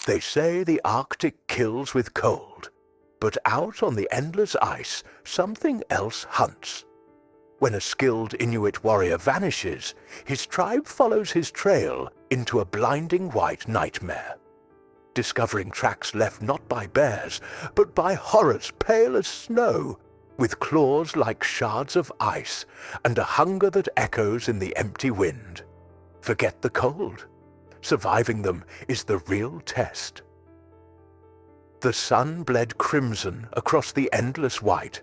They say the Arctic kills with cold, but out on the endless ice, something else hunts. When a skilled Inuit warrior vanishes, his tribe follows his trail into a blinding white nightmare, discovering tracks left not by bears, but by horrors pale as snow, with claws like shards of ice and a hunger that echoes in the empty wind. Forget the cold. Surviving them is the real test. The sun bled crimson across the endless white,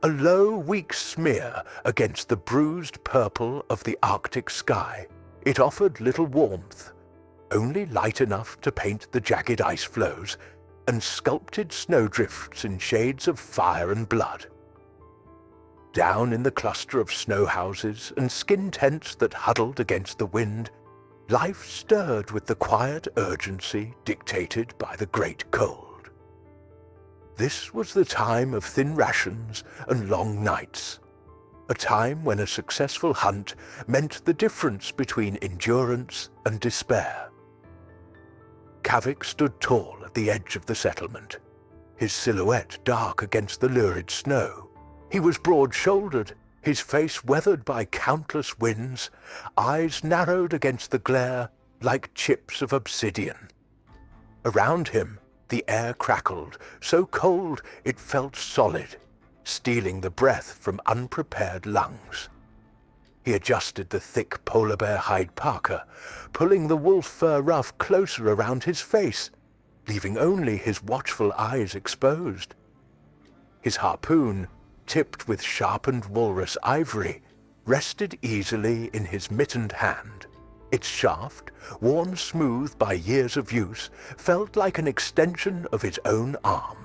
a low, weak smear against the bruised purple of the Arctic sky. It offered little warmth, only light enough to paint the jagged ice floes and sculpted snowdrifts in shades of fire and blood. Down in the cluster of snow houses and skin tents that huddled against the wind, life stirred with the quiet urgency dictated by the great cold. This was the time of thin rations and long nights, a time when a successful hunt meant the difference between endurance and despair. Kavik stood tall at the edge of the settlement, his silhouette dark against the lurid snow. He was broad-shouldered, his face weathered by countless winds, eyes narrowed against the glare like chips of obsidian. Around him, the air crackled, so cold it felt solid, stealing the breath from unprepared lungs. He adjusted the thick polar bear hide parka, pulling the wolf fur ruff closer around his face, leaving only his watchful eyes exposed. His harpoon, tipped with sharpened walrus ivory, rested easily in his mittened hand. Its shaft, worn smooth by years of use, felt like an extension of his own arm.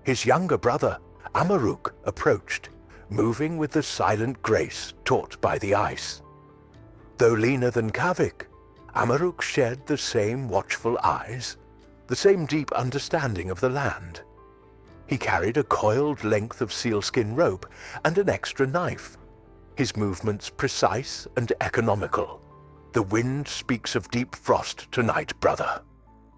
His younger brother, Amaruk, approached, moving with the silent grace taught by the ice. Though leaner than Kavik, Amaruk shared the same watchful eyes, the same deep understanding of the land. He carried a coiled length of sealskin rope and an extra knife, his movements precise and economical. "The wind speaks of deep frost tonight, brother,"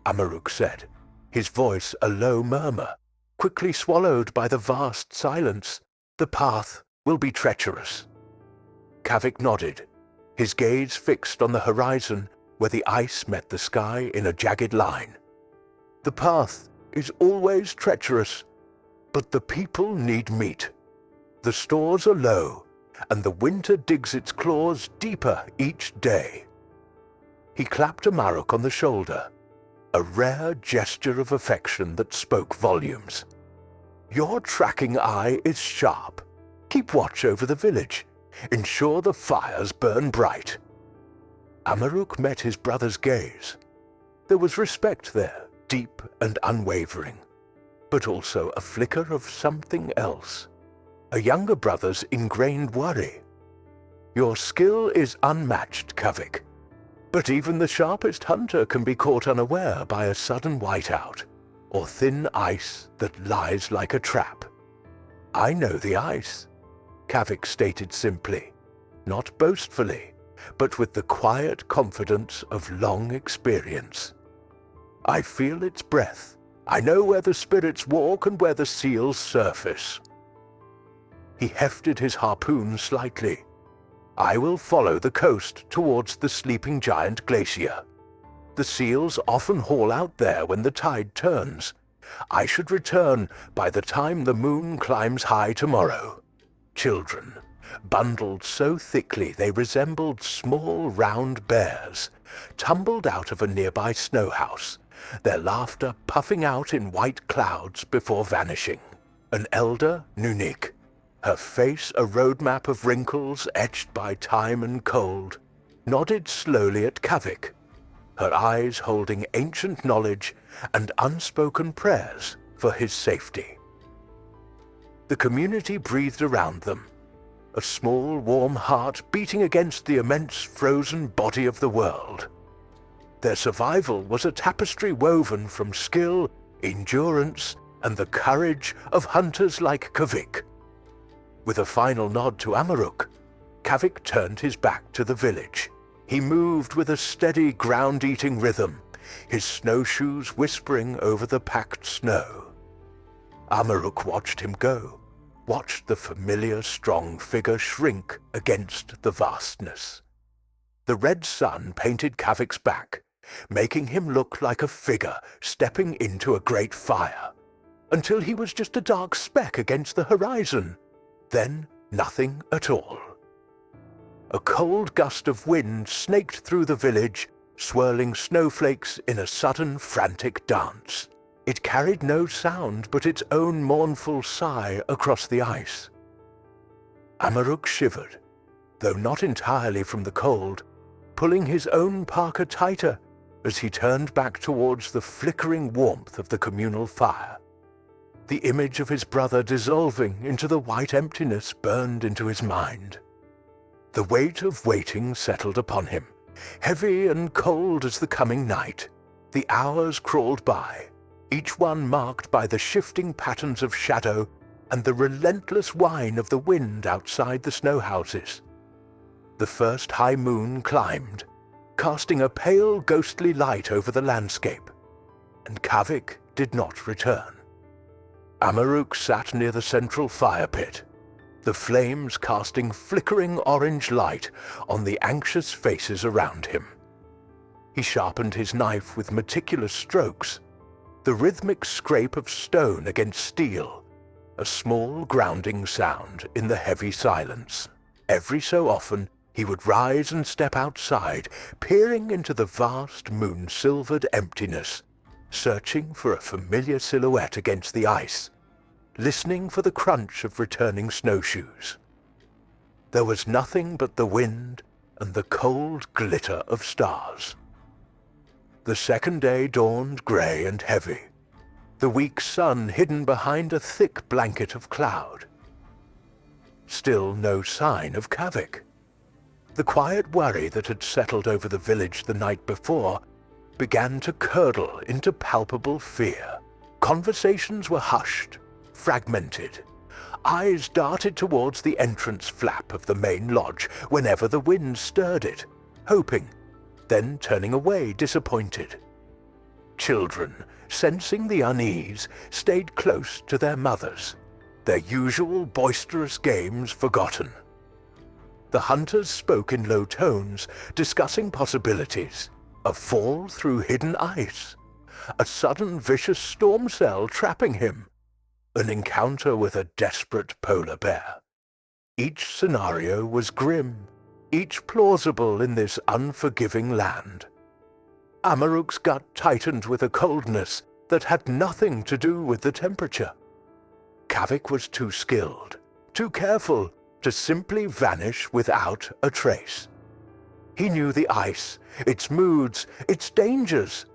Amaruk said, his voice a low murmur, quickly swallowed by the vast silence. "The path will be treacherous." Kavik nodded, his gaze fixed on the horizon where the ice met the sky in a jagged line. "The path is always treacherous, but the people need meat. The stores are low, and the winter digs its claws deeper each day." He clapped Amaruk on the shoulder, a rare gesture of affection that spoke volumes. "Your tracking eye is sharp. Keep watch over the village. Ensure the fires burn bright." Amaruk met his brother's gaze. There was respect there, deep and unwavering, but also a flicker of something else, a younger brother's ingrained worry. "Your skill is unmatched, Kavik, but even the sharpest hunter can be caught unaware by a sudden whiteout, or thin ice that lies like a trap." "I know the ice," Kavik stated simply, not boastfully, but with the quiet confidence of long experience. "I feel its breath. I know where the spirits walk and where the seals surface." He hefted his harpoon slightly. "I will follow the coast towards the sleeping giant glacier. The seals often haul out there when the tide turns. I should return by the time the moon climbs high tomorrow." Children, bundled so thickly they resembled small round bears, tumbled out of a nearby snow house, their laughter puffing out in white clouds before vanishing. An elder, Nunik, her face a roadmap of wrinkles etched by time and cold, nodded slowly at Kavik, her eyes holding ancient knowledge and unspoken prayers for his safety. The community breathed around them, a small, warm heart beating against the immense frozen body of the world. Their survival was a tapestry woven from skill, endurance, and the courage of hunters like Kavik. With a final nod to Amaruk, Kavik turned his back to the village. He moved with a steady, ground-eating rhythm, his snowshoes whispering over the packed snow. Amaruk watched him go, watched the familiar strong figure shrink against the vastness. The red sun painted Kavik's back, making him look like a figure stepping into a great fire, until he was just a dark speck against the horizon, then nothing at all. A cold gust of wind snaked through the village, swirling snowflakes in a sudden frantic dance. It carried no sound but its own mournful sigh across the ice. Amaruk shivered, though not entirely from the cold, pulling his own parka tighter as he turned back towards the flickering warmth of the communal fire. The image of his brother dissolving into the white emptiness burned into his mind. The weight of waiting settled upon him, heavy and cold as the coming night. The hours crawled by, each one marked by the shifting patterns of shadow and the relentless whine of the wind outside the snow houses. The first high moon climbed, casting a pale ghostly light over the landscape, and Kavik did not return. Amaruk sat near the central fire pit, the flames casting flickering orange light on the anxious faces around him. He sharpened his knife with meticulous strokes, the rhythmic scrape of stone against steel, a small grounding sound in the heavy silence. Every so often he would rise and step outside, peering into the vast moon-silvered emptiness, searching for a familiar silhouette against the ice, listening for the crunch of returning snowshoes. There was nothing but the wind and the cold glitter of stars. The second day dawned grey and heavy, the weak sun hidden behind a thick blanket of cloud. Still no sign of Kavik. The quiet worry that had settled over the village the night before began to curdle into palpable fear. Conversations were hushed, fragmented. Eyes darted towards the entrance flap of the main lodge whenever the wind stirred it, hoping, then turning away disappointed. Children, sensing the unease, stayed close to their mothers, their usual boisterous games forgotten. The hunters spoke in low tones, discussing possibilities. A fall through hidden ice, a sudden vicious storm cell trapping him, an encounter with a desperate polar bear. Each scenario was grim, each plausible in this unforgiving land. Amaruk's gut tightened with a coldness that had nothing to do with the temperature. Kavik was too skilled, too careful, to simply vanish without a trace. He knew the ice, its moods, its dangers.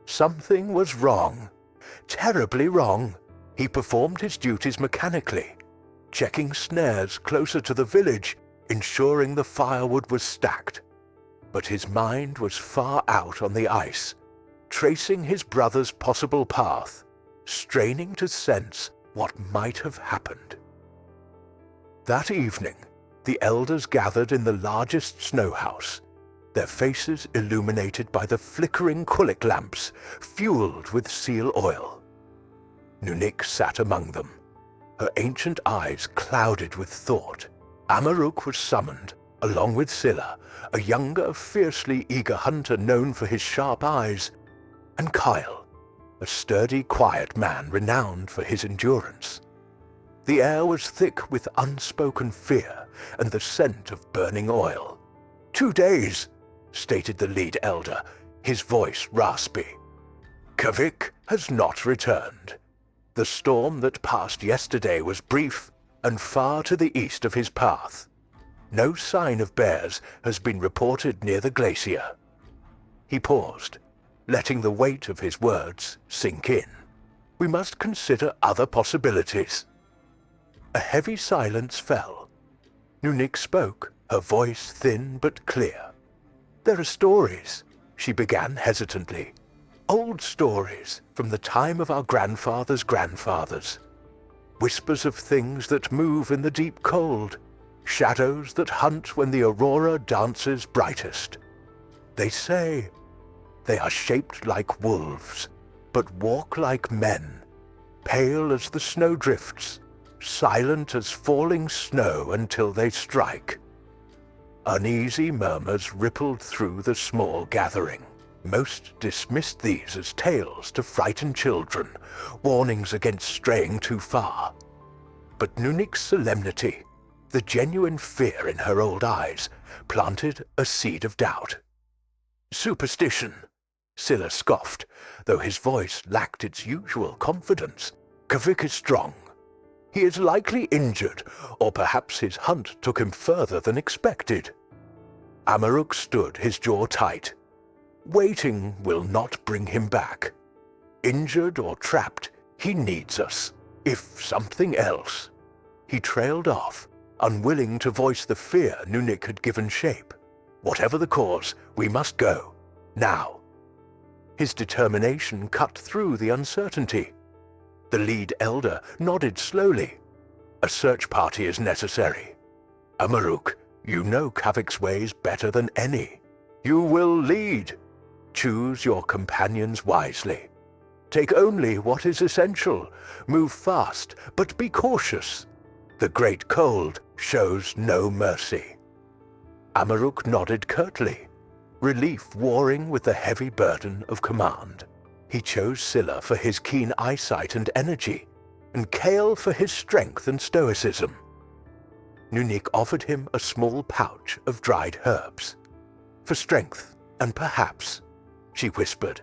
Something was wrong, terribly wrong. He performed his duties mechanically, checking snares closer to the village, ensuring the firewood was stacked. But his mind was far out on the ice, tracing his brother's possible path, straining to sense what might have happened. That evening, the elders gathered in the largest snow house, their faces illuminated by the flickering kullik lamps, fueled with seal oil. Nunik sat among them, her ancient eyes clouded with thought. Amaruk was summoned, along with Scylla, a younger, fiercely eager hunter known for his sharp eyes, and Kyle, a sturdy, quiet man renowned for his endurance. The air was thick with unspoken fear and the scent of burning oil. 2 days, stated the lead elder, his voice raspy. Kavik has not returned. The storm that passed yesterday was brief and far to the east of his path. No sign of bears has been reported near the glacier. He paused, letting the weight of his words sink in. We must consider other possibilities. A heavy silence fell. Nunik spoke, her voice thin but clear. There are stories, she began hesitantly. Old stories from the time of our grandfathers' grandfathers. Whispers of things that move in the deep cold, shadows that hunt when the aurora dances brightest. They say They are shaped like wolves, but walk like men, pale as the snowdrifts, silent as falling snow until they strike. Uneasy murmurs rippled through the small gathering. Most dismissed these as tales to frighten children, warnings against straying too far. But Nunik's solemnity, the genuine fear in her old eyes, planted a seed of doubt. "Superstition," Scylla scoffed, though his voice lacked its usual confidence. "Kavik is strong. He is likely injured, or perhaps his hunt took him further than expected." Amaruk stood, his jaw tight. "Waiting will not bring him back. Injured or trapped, he needs us, if something else." He trailed off, unwilling to voice the fear Nunik had given shape. "Whatever the cause, we must go. Now." His determination cut through the uncertainty. The lead elder nodded slowly. "A search party is necessary. Amaruk, you know Kavik's ways better than any. You will lead. Choose your companions wisely. Take only what is essential. Move fast, but be cautious. The great cold shows no mercy." Amaruk nodded curtly, relief warring with the heavy burden of command. He chose Scylla for his keen eyesight and energy, and Kale for his strength and stoicism. Nunik offered him a small pouch of dried herbs. "For strength, and perhaps," she whispered,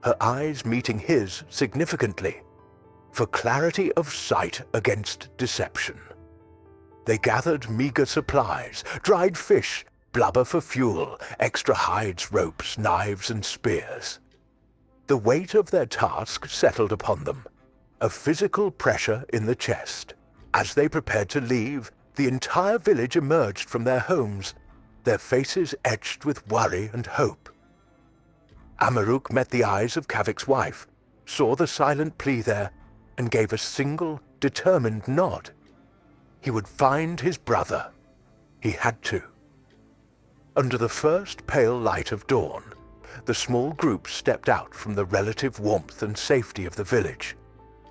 her eyes meeting his significantly, "for clarity of sight against deception." They gathered meager supplies, dried fish, blubber for fuel, extra hides, ropes, knives, and spears. The weight of their task settled upon them, a physical pressure in the chest. As they prepared to leave, the entire village emerged from their homes, their faces etched with worry and hope. Amaruk met the eyes of Kavik's wife, saw the silent plea there, and gave a single, determined nod. He would find his brother. He had to. Under the first pale light of dawn, the small group stepped out from the relative warmth and safety of the village,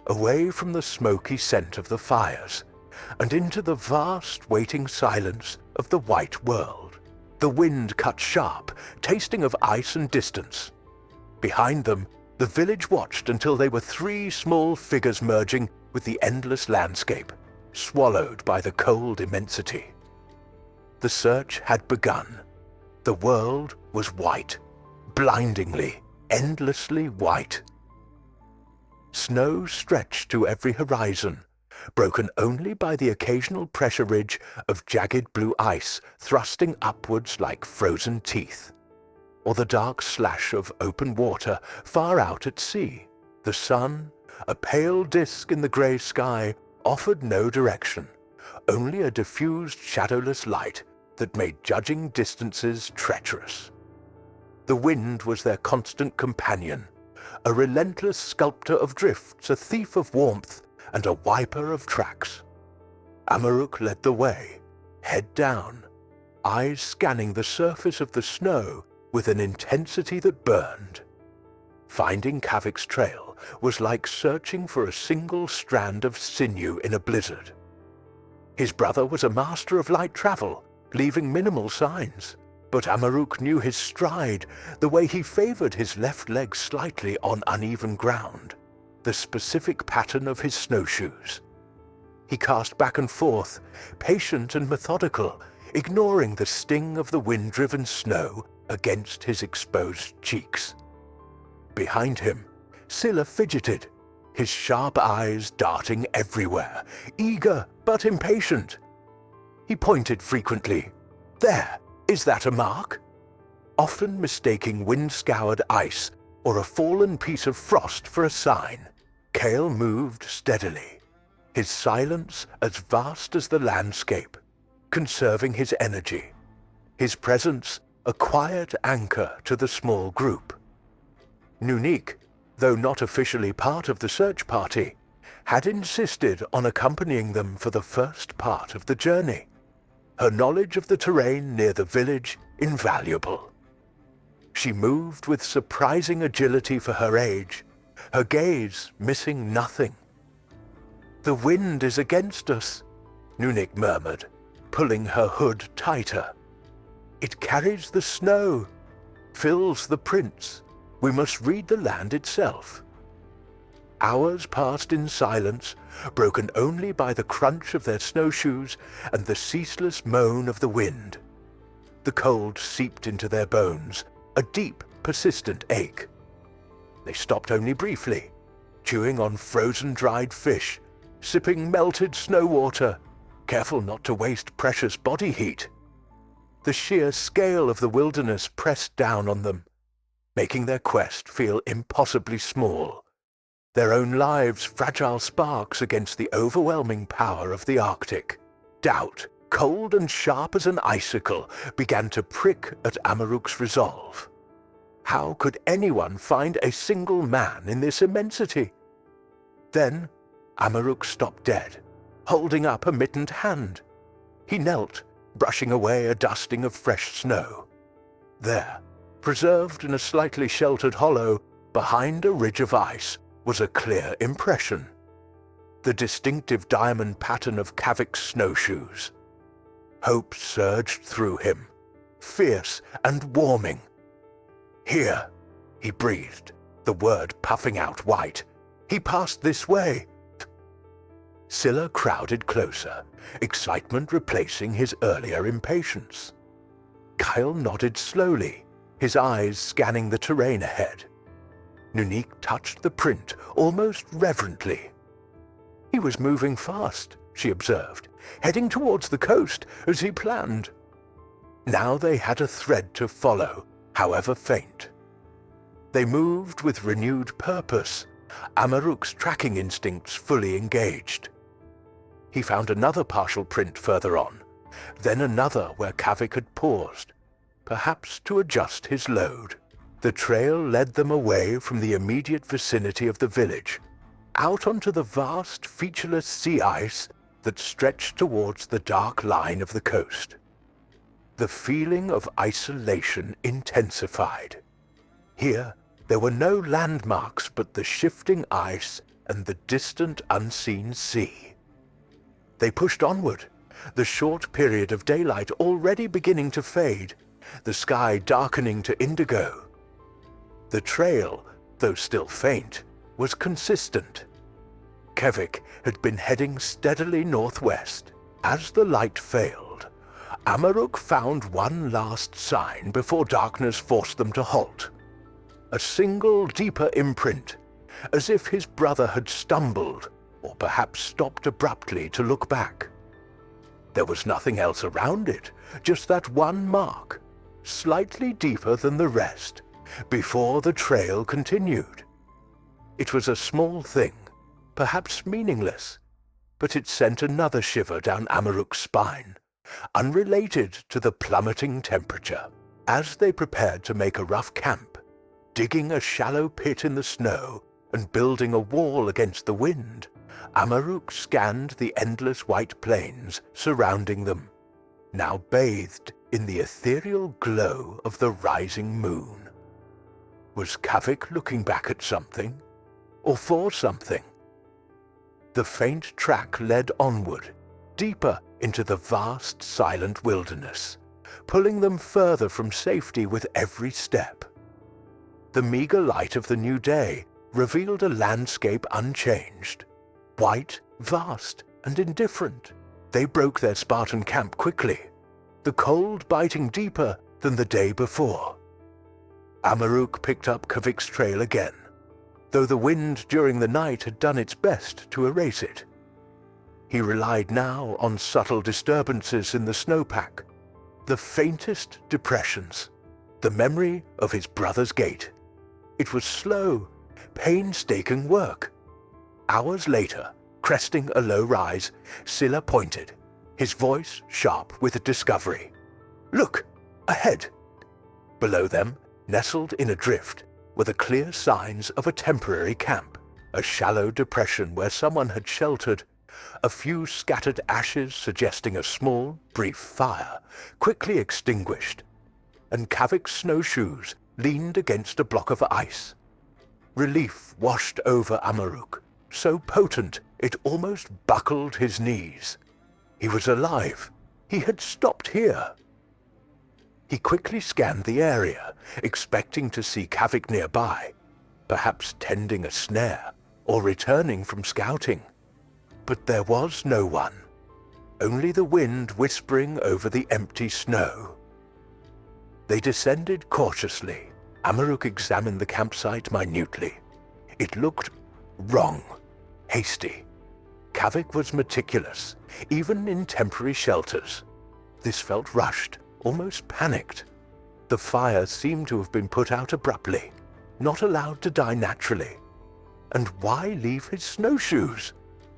away from the smoky scent of the fires, and into the vast waiting silence of the white world. The wind cut sharp, tasting of ice and distance. Behind them, the village watched until they were three small figures merging with the endless landscape, swallowed by the cold immensity. The search had begun. The world was white, blindingly, endlessly white. Snow stretched to every horizon, broken only by the occasional pressure ridge of jagged blue ice thrusting upwards like frozen teeth, or the dark slash of open water far out at sea. The sun, a pale disk in the grey sky, offered no direction, only a diffused shadowless light that made judging distances treacherous. The wind was their constant companion, a relentless sculptor of drifts, a thief of warmth, and a wiper of tracks. Amaruk led the way, head down, eyes scanning the surface of the snow with an intensity that burned. Finding Kavik's trail was like searching for a single strand of sinew in a blizzard. His brother was a master of light travel, leaving minimal signs, but Amaruk knew his stride, the way he favored his left leg slightly on uneven ground, the specific pattern of his snowshoes. He cast back and forth, patient and methodical, ignoring the sting of the wind-driven snow against his exposed cheeks. Behind him, Scylla fidgeted, his sharp eyes darting everywhere, eager but impatient. He pointed frequently. "There, is that a mark?" Often mistaking wind-scoured ice or a fallen piece of frost for a sign, Kale moved steadily, his silence as vast as the landscape, conserving his energy, his presence a quiet anchor to the small group. Nunik, though not officially part of the search party, had insisted on accompanying them for the first part of the journey, her knowledge of the terrain near the village invaluable. She moved with surprising agility for her age, her gaze missing nothing. "The wind is against us," Nunik murmured, pulling her hood tighter. "It carries the snow, fills the prints. We must read the land itself." Hours passed in silence, broken only by the crunch of their snowshoes and the ceaseless moan of the wind. The cold seeped into their bones, a deep, persistent ache. They stopped only briefly, chewing on frozen dried fish, sipping melted snow water, careful not to waste precious body heat. The sheer scale of the wilderness pressed down on them, making their quest feel impossibly small, their own lives fragile sparks against the overwhelming power of the Arctic. Doubt, cold and sharp as an icicle, began to prick at Amaruk's resolve. How could anyone find a single man in this immensity? Then Amaruk stopped dead, holding up a mittened hand. He knelt, brushing away a dusting of fresh snow. There, preserved in a slightly sheltered hollow, behind a ridge of ice, was a clear impression. The distinctive diamond pattern of Kavik's snowshoes. Hope surged through him, fierce and warming. "Here," he breathed, the word puffing out white. "He passed this way." Scylla crowded closer, excitement replacing his earlier impatience. Kyle nodded slowly, his eyes scanning the terrain ahead. Nunik touched the print almost reverently. He was moving fast, she observed, heading towards the coast as he planned. Now they had a thread to follow, however faint. They moved with renewed purpose, Amaruk's tracking instincts fully engaged. He found another partial print further on, then another where Kavik had paused, perhaps to adjust his load. The trail led them away from the immediate vicinity of the village, out onto the vast, featureless sea ice that stretched towards the dark line of the coast. The feeling of isolation intensified. Here, there were no landmarks but the shifting ice and the distant, unseen sea. They pushed onward, the short period of daylight already beginning to fade, the sky darkening to indigo. The trail, though still faint, was consistent. Kavik had been heading steadily northwest. As the light failed, Amaruk found one last sign before darkness forced them to halt. A single deeper imprint, as if his brother had stumbled, or perhaps stopped abruptly to look back. There was nothing else around it, just that one mark, slightly deeper than the rest, before the trail continued. It was a small thing, perhaps meaningless, but it sent another shiver down Amaruk's spine, unrelated to the plummeting temperature. As they prepared to make a rough camp, digging a shallow pit in the snow and building a wall against the wind, Amaruk scanned the endless white plains surrounding them, now bathed in the ethereal glow of the rising moon. Was Kavik looking back at something, or for something? The faint track led onward, deeper into the vast, silent wilderness, pulling them further from safety with every step. The meager light of the new day revealed a landscape unchanged, white, vast, and indifferent. They broke their Spartan camp quickly, the cold biting deeper than the day before. Amaruk picked up Kavik's trail again, though the wind during the night had done its best to erase it. He relied now on subtle disturbances in the snowpack, the faintest depressions, the memory of his brother's gait. It was slow, painstaking work. Hours later, cresting a low rise, Scylla pointed, his voice sharp with discovery. "Look, ahead!" Below them, nestled in a drift, were the clear signs of a temporary camp, a shallow depression where someone had sheltered, a few scattered ashes suggesting a small, brief fire, quickly extinguished, and Kavik's snowshoes leaned against a block of ice. Relief washed over Amaruk, so potent it almost buckled his knees. He was alive. He had stopped here. He quickly scanned the area, expecting to see Kavik nearby, perhaps tending a snare or returning from scouting. But there was no one, only the wind whispering over the empty snow. They descended cautiously. Amaruk examined the campsite minutely. It looked wrong, hasty. Kavik was meticulous, even in temporary shelters. This felt rushed, almost panicked. The fire seemed to have been put out abruptly, not allowed to die naturally. And why leave his snowshoes?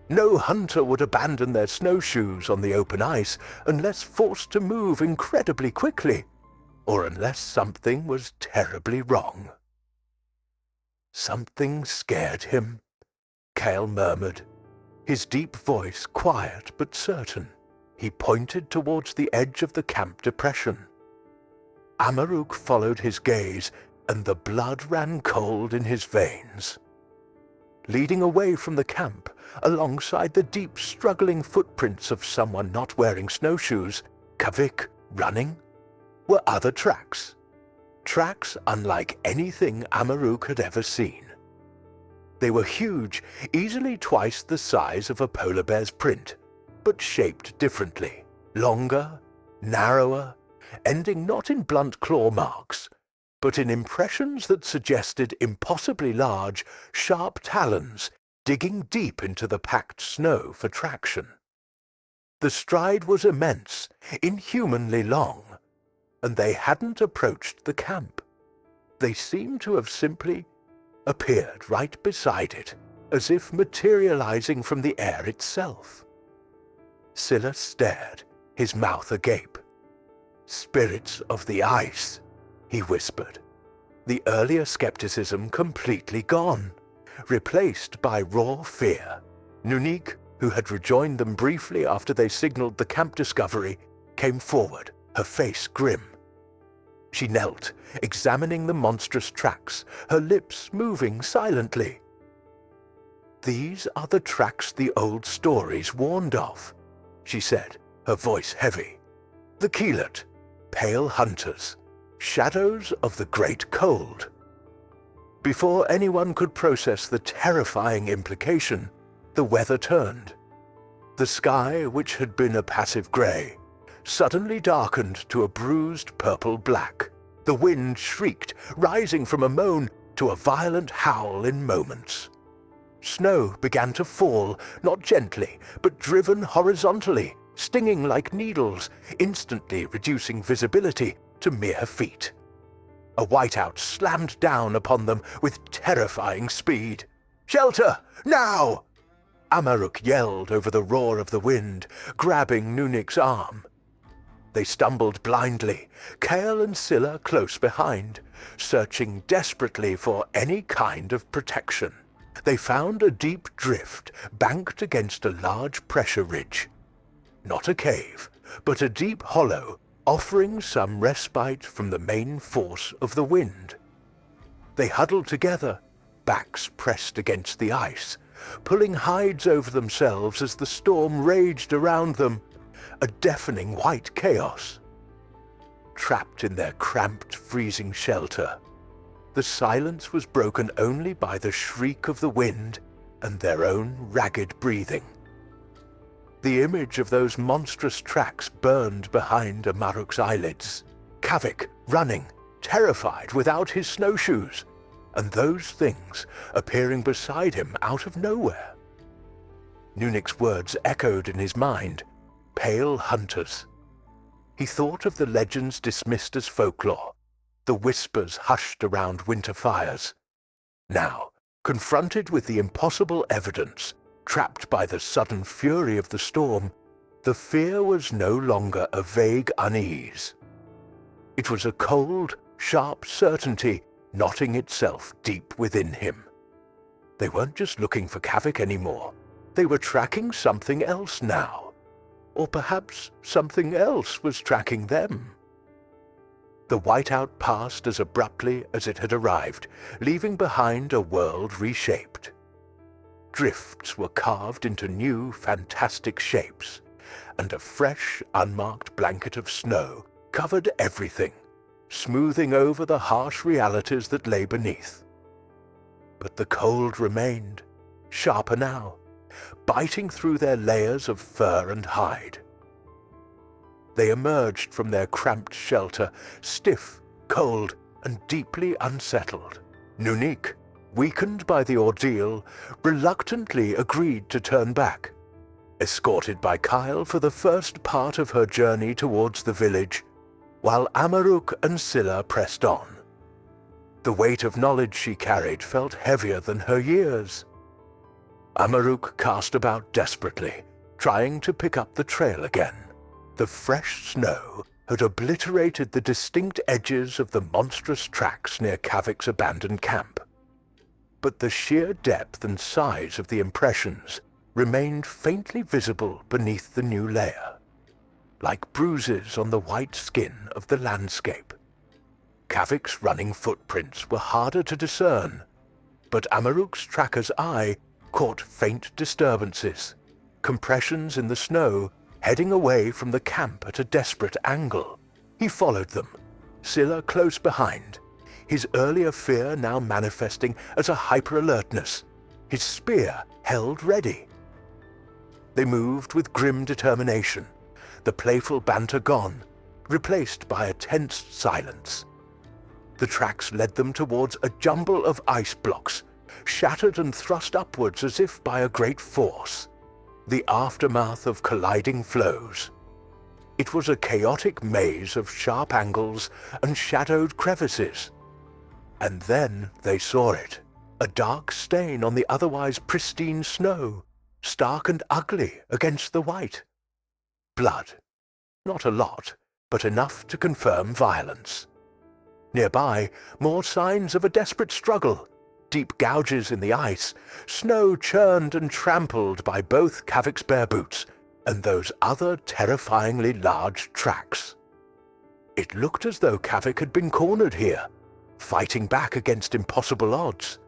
No hunter would abandon their snowshoes on the open ice unless forced to move incredibly quickly, or unless something was terribly wrong. Something scared him, Kale murmured, his deep voice quiet but certain. He pointed towards the edge of the camp depression. Amaruk followed his gaze, and the blood ran cold in his veins. Leading away from the camp, alongside the deep struggling footprints of someone not wearing snowshoes, Kavik running, were other tracks. Tracks unlike anything Amaruk had ever seen. They were huge, easily twice the size of a polar bear's print, but shaped differently, longer, narrower, ending not in blunt claw marks, but in impressions that suggested impossibly large, sharp talons digging deep into the packed snow for traction. The stride was immense, inhumanly long, and they hadn't approached the camp. They seemed to have simply appeared right beside it, as if materializing from the air itself. Scylla stared, his mouth agape. "Spirits of the ice," he whispered, the earlier skepticism completely gone, replaced by raw fear. Nunik, who had rejoined them briefly after they signaled the camp discovery, came forward, her face grim. She knelt, examining the monstrous tracks, her lips moving silently. "These are the tracks the old stories warned of," she said, her voice heavy. "The Keelet, pale hunters, shadows of the great cold." Before anyone could process the terrifying implication, the weather turned. The sky, which had been a passive grey, suddenly darkened to a bruised purple-black. The wind shrieked, rising from a moan to a violent howl in moments. Snow began to fall, not gently, but driven horizontally, stinging like needles, instantly reducing visibility to mere feet. A whiteout slammed down upon them with terrifying speed. "Shelter! Now!" Amaruk yelled over the roar of the wind, grabbing Nunik's arm. They stumbled blindly, Kale and Scylla close behind, searching desperately for any kind of protection. They found a deep drift banked against a large pressure ridge. Not a cave, but a deep hollow, offering some respite from the main force of the wind. They huddled together, backs pressed against the ice, pulling hides over themselves as the storm raged around them, a deafening white chaos. Trapped in their cramped, freezing shelter, the silence was broken only by the shriek of the wind and their own ragged breathing. The image of those monstrous tracks burned behind Amaruk's eyelids. Kavik running, terrified without his snowshoes, and those things appearing beside him out of nowhere. Nunik's words echoed in his mind, pale hunters. He thought of the legends dismissed as folklore, the whispers hushed around winter fires. Now, confronted with the impossible evidence, trapped by the sudden fury of the storm, the fear was no longer a vague unease. It was a cold, sharp certainty knotting itself deep within him. They weren't just looking for Kavik anymore. They were tracking something else now. Or perhaps something else was tracking them. The whiteout passed as abruptly as it had arrived, leaving behind a world reshaped. Drifts were carved into new, fantastic shapes, and a fresh, unmarked blanket of snow covered everything, smoothing over the harsh realities that lay beneath. But the cold remained, sharper now, biting through their layers of fur and hide. They emerged from their cramped shelter, stiff, cold, and deeply unsettled. Nunik, weakened by the ordeal, reluctantly agreed to turn back. Escorted by Kyle for the first part of her journey towards the village, while Amaruk and Scylla pressed on. The weight of knowledge she carried felt heavier than her years. Amaruk cast about desperately, trying to pick up the trail again. The fresh snow had obliterated the distinct edges of the monstrous tracks near Kavik's abandoned camp. But the sheer depth and size of the impressions remained faintly visible beneath the new layer, like bruises on the white skin of the landscape. Kavik's running footprints were harder to discern, but Amaruk's tracker's eye caught faint disturbances, compressions in the snow heading away from the camp at a desperate angle. He followed them, Scylla close behind, his earlier fear now manifesting as a hyper-alertness, his spear held ready. They moved with grim determination, the playful banter gone, replaced by a tense silence. The tracks led them towards a jumble of ice blocks, shattered and thrust upwards as if by a great force, the aftermath of colliding flows. It was a chaotic maze of sharp angles and shadowed crevices. And then they saw it, a dark stain on the otherwise pristine snow, stark and ugly against the white. Blood. Not a lot, but enough to confirm violence. Nearby, more signs of a desperate struggle. Deep gouges in the ice, snow churned and trampled by both Kavik's bare boots and those other terrifyingly large tracks. It looked as though Kavik had been cornered here, fighting back against impossible odds.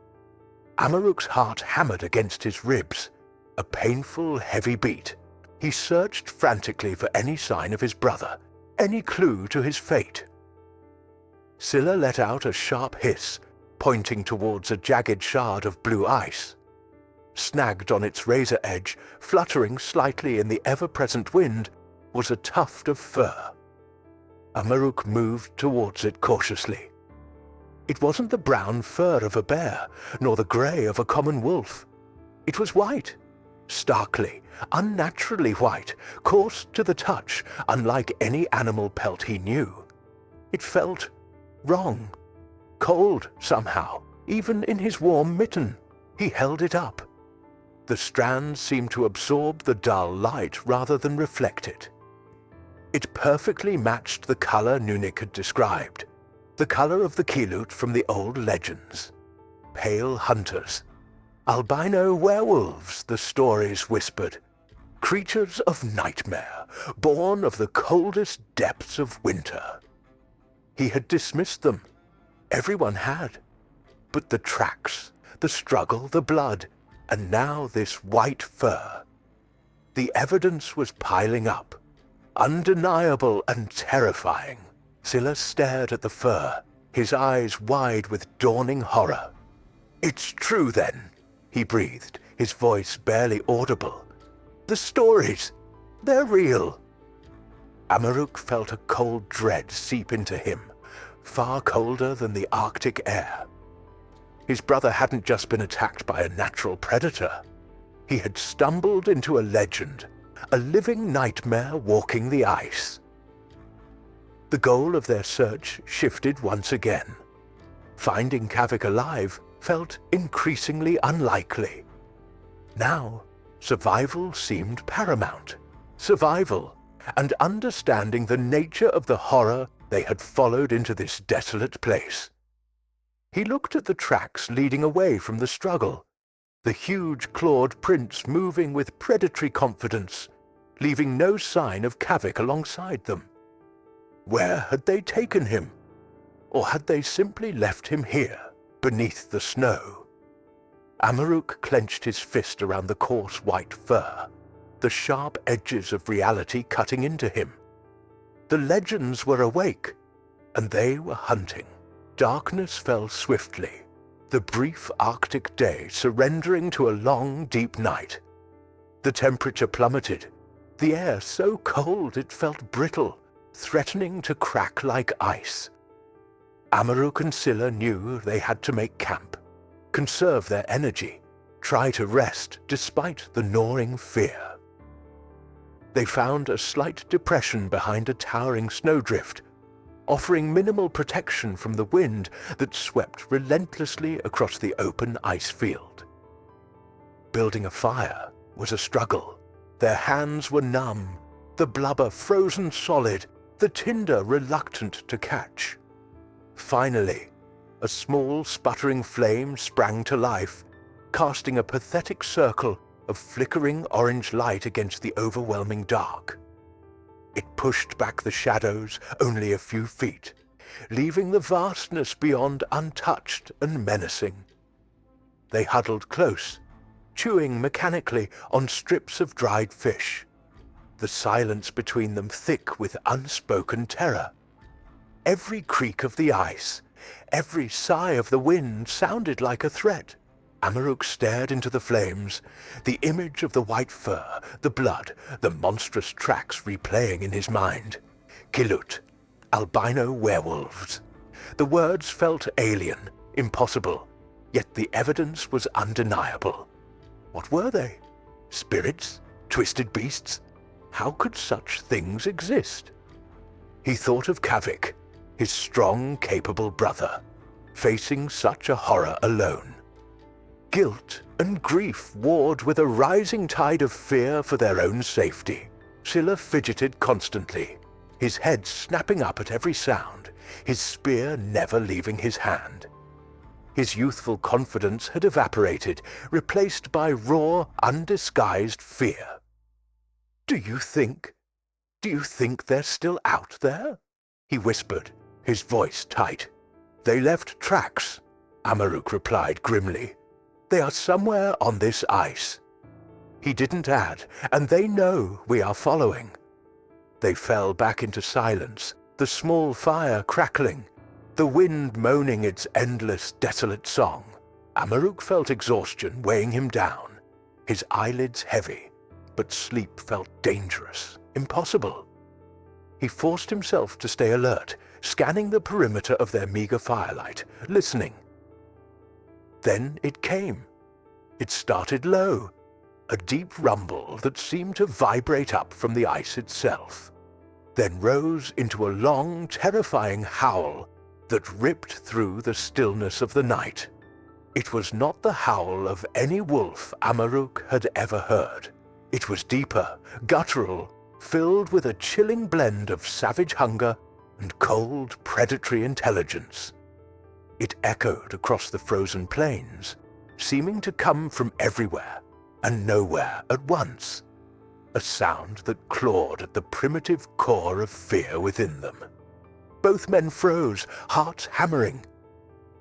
Amaruk's heart hammered against his ribs, a painful, heavy beat. He searched frantically for any sign of his brother, any clue to his fate. Scylla let out a sharp hiss, pointing towards a jagged shard of blue ice. Snagged on its razor edge, fluttering slightly in the ever-present wind, was a tuft of fur. Amaruk moved towards it cautiously. It wasn't the brown fur of a bear, nor the grey of a common wolf. It was white, starkly, unnaturally white, coarse to the touch, unlike any animal pelt he knew. It felt wrong, cold somehow, even in his warm mitten. He held it up. The strands seemed to absorb the dull light rather than reflect it. It perfectly matched the color Nunik had described, the color of the Kilut from the old legends. Pale hunters. Albino werewolves, the stories whispered. Creatures of nightmare, born of the coldest depths of winter. He had dismissed them. Everyone had. But the tracks, the struggle, the blood, and now this white fur. The evidence was piling up, undeniable and terrifying. Scylla stared at the fur, his eyes wide with dawning horror. "It's true then," he breathed, his voice barely audible. "The stories, they're real." Amaruk felt a cold dread seep into him, far colder than the Arctic air. His brother hadn't just been attacked by a natural predator. He had stumbled into a legend, a living nightmare walking the ice. The goal of their search shifted once again. Finding Kavik alive felt increasingly unlikely. Now, survival seemed paramount. Survival, and understanding the nature of the horror they had followed into this desolate place. He looked at the tracks leading away from the struggle, the huge clawed prints moving with predatory confidence, leaving no sign of Kavik alongside them. Where had they taken him? Or had they simply left him here, beneath the snow? Amaruk clenched his fist around the coarse white fur, the sharp edges of reality cutting into him. The legends were awake, and they were hunting. Darkness fell swiftly, the brief Arctic day surrendering to a long, deep night. The temperature plummeted, the air so cold it felt brittle, threatening to crack like ice. Amaruk and Scylla knew they had to make camp, conserve their energy, try to rest despite the gnawing fear. They found a slight depression behind a towering snowdrift, offering minimal protection from the wind that swept relentlessly across the open ice field. Building a fire was a struggle. Their hands were numb, the blubber frozen solid, the tinder reluctant to catch. Finally, a small sputtering flame sprang to life, casting a pathetic circle of flickering orange light against the overwhelming dark. It pushed back the shadows only a few feet, leaving the vastness beyond untouched and menacing. They huddled close, chewing mechanically on strips of dried fish, the silence between them thick with unspoken terror. Every creak of the ice, every sigh of the wind sounded like a threat. Amaruk stared into the flames, the image of the white fur, the blood, the monstrous tracks replaying in his mind. Kilut, albino werewolves. The words felt alien, impossible, yet the evidence was undeniable. What were they? Spirits? Twisted beasts? How could such things exist? He thought of Kavik, his strong, capable brother, facing such a horror alone. Guilt and grief warred with a rising tide of fear for their own safety. Scylla fidgeted constantly, his head snapping up at every sound, his spear never leaving his hand. His youthful confidence had evaporated, replaced by raw, undisguised fear. Do you think they're still out there?" he whispered, his voice tight. "They left tracks," Amaruk replied grimly. "They are somewhere on this ice." He didn't add, "And they know we are following." They fell back into silence, the small fire crackling, the wind moaning its endless, desolate song. Amaruk felt exhaustion weighing him down, his eyelids heavy, but sleep felt dangerous, impossible. He forced himself to stay alert, scanning the perimeter of their meager firelight, listening. Then it came. It started low, a deep rumble that seemed to vibrate up from the ice itself, then rose into a long, terrifying howl that ripped through the stillness of the night. It was not the howl of any wolf Amaruk had ever heard. It was deeper, guttural, filled with a chilling blend of savage hunger and cold, predatory intelligence. It echoed across the frozen plains, seeming to come from everywhere and nowhere at once, a sound that clawed at the primitive core of fear within them. Both men froze, hearts hammering.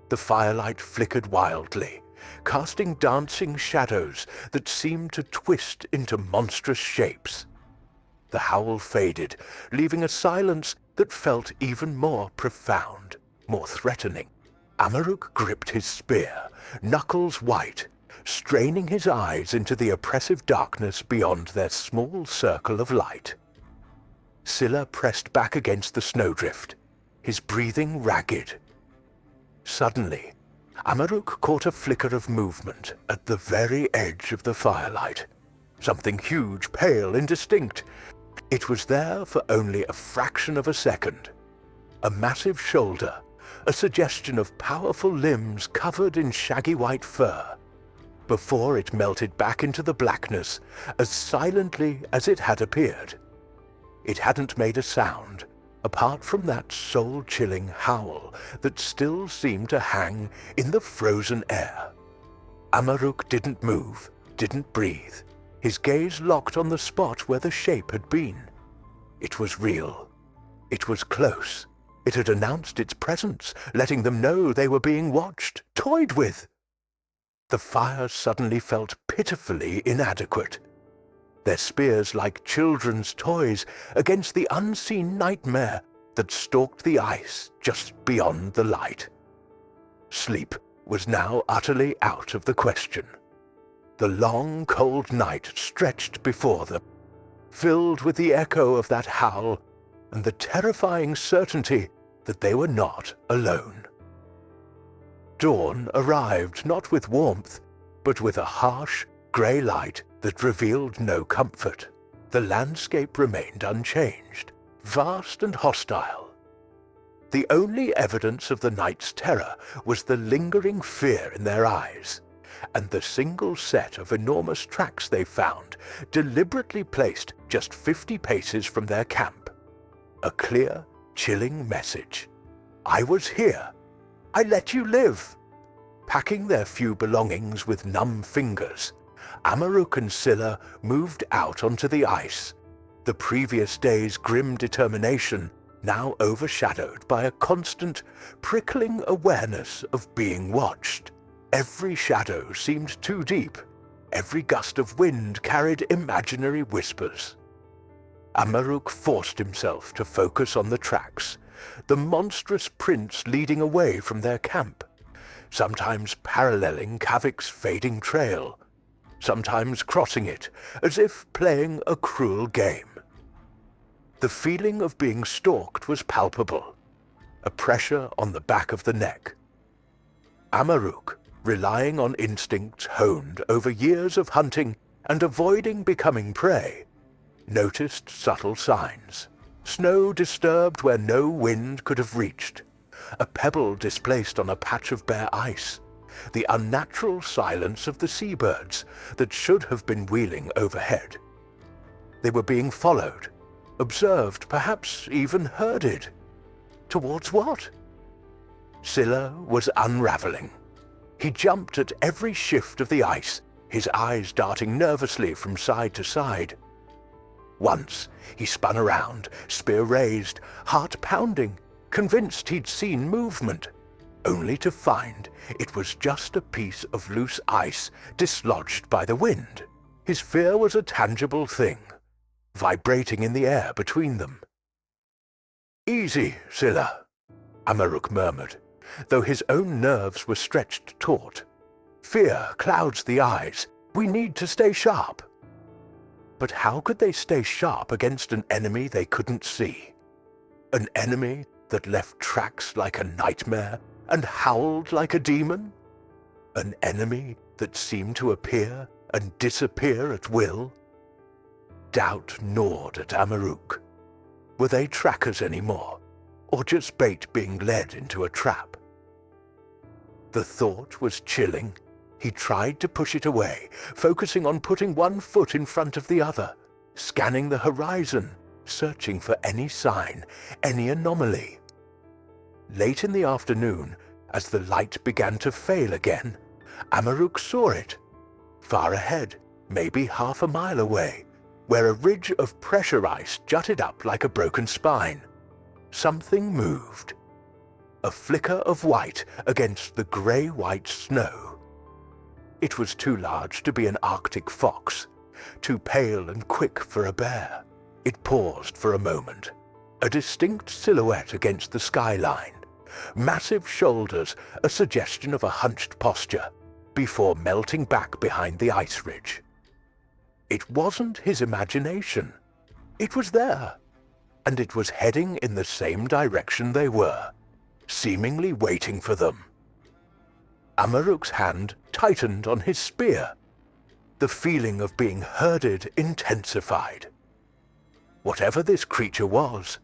The firelight flickered wildly, casting dancing shadows that seemed to twist into monstrous shapes. The howl faded, leaving a silence that felt even more profound, more threatening. Amaruk gripped his spear, knuckles white, straining his eyes into the oppressive darkness beyond their small circle of light. Scylla pressed back against the snowdrift, his breathing ragged. Suddenly, Amaruk caught a flicker of movement at the very edge of the firelight. Something huge, pale, indistinct. It was there for only a fraction of a second. A massive shoulder, a suggestion of powerful limbs covered in shaggy white fur, before it melted back into the blackness as silently as it had appeared. It hadn't made a sound, apart from that soul-chilling howl that still seemed to hang in the frozen air. Amaruk didn't move, didn't breathe, his gaze locked on the spot where the shape had been. It was real. It was close. It had announced its presence, letting them know they were being watched, toyed with. The fire suddenly felt pitifully inadequate, their spears like children's toys against the unseen nightmare that stalked the ice just beyond the light. Sleep was now utterly out of the question. The long, cold night stretched before them, filled with the echo of that howl and the terrifying certainty that they were not alone. Dawn arrived not with warmth, but with a harsh, grey light that revealed no comfort. The landscape remained unchanged, vast and hostile. The only evidence of the night's terror was the lingering fear in their eyes, and the single set of enormous tracks they found, deliberately placed just 50 paces from their camp. A clear, chilling message. I was here. I let you live. Packing their few belongings with numb fingers, Amaruk and Scylla moved out onto the ice, the previous day's grim determination now overshadowed by a constant, prickling awareness of being watched. Every shadow seemed too deep. Every gust of wind carried imaginary whispers. Amaruk forced himself to focus on the tracks, the monstrous prints leading away from their camp, sometimes paralleling Kavik's fading trail, sometimes crossing it as if playing a cruel game. The feeling of being stalked was palpable, a pressure on the back of the neck. Amaruk, relying on instincts honed over years of hunting and avoiding becoming prey, noticed subtle signs. Snow disturbed where no wind could have reached, a pebble displaced on a patch of bare ice, the unnatural silence of the seabirds that should have been wheeling overhead. They were being followed, observed, perhaps even herded. Towards what? Scylla was unraveling. He jumped at every shift of the ice, his eyes darting nervously from side to side. Once he spun around, spear raised, heart pounding, convinced he'd seen movement, only to find it was just a piece of loose ice dislodged by the wind. His fear was a tangible thing, vibrating in the air between them. "Easy, Scylla," Amaruk murmured, though his own nerves were stretched taut. "Fear clouds the eyes. We need to stay sharp." But how could they stay sharp against an enemy they couldn't see? An enemy that left tracks like a nightmare and howled like a demon? An enemy that seemed to appear and disappear at will? Doubt gnawed at Amaruk. Were they trackers anymore, or just bait being led into a trap? The thought was chilling. He tried to push it away, focusing on putting one foot in front of the other, scanning the horizon, searching for any sign, any anomaly. Late in the afternoon, as the light began to fail again, Amaruk saw it. Far ahead, maybe half a mile away, where a ridge of pressure ice jutted up like a broken spine. Something moved. A flicker of white against the grey-white snow. It was too large to be an Arctic fox, too pale and quick for a bear. It paused for a moment, a distinct silhouette against the skyline, massive shoulders, a suggestion of a hunched posture, before melting back behind the ice ridge. It wasn't his imagination. It was there, and it was heading in the same direction they were, seemingly waiting for them. Amaruk's hand tightened on his spear. The feeling of being herded intensified. Whatever this creature was,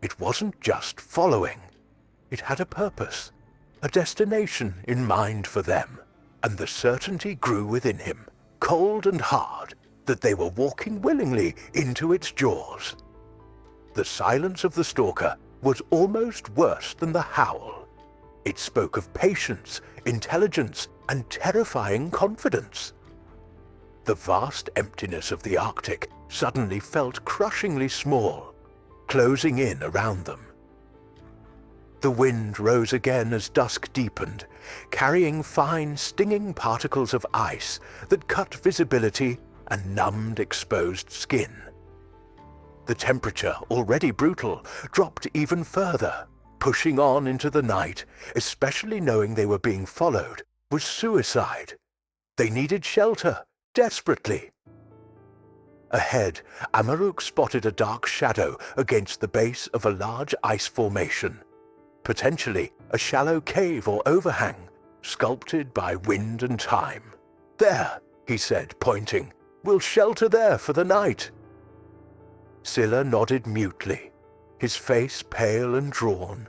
it wasn't just following. It had a purpose, a destination in mind for them, and the certainty grew within him, cold and hard, that they were walking willingly into its jaws. The silence of the stalker was almost worse than the howl. It spoke of patience, intelligence, and terrifying confidence. The vast emptiness of the Arctic suddenly felt crushingly small, closing in around them. The wind rose again as dusk deepened, carrying fine, stinging particles of ice that cut visibility and numbed exposed skin. The temperature, already brutal, dropped even further. Pushing on into the night, especially knowing they were being followed, was suicide. They needed shelter, desperately. Ahead, Amaruk spotted a dark shadow against the base of a large ice formation. Potentially a shallow cave or overhang, sculpted by wind and time. "There," he said, pointing. "We'll shelter there for the night." Scylla nodded mutely, his face pale and drawn.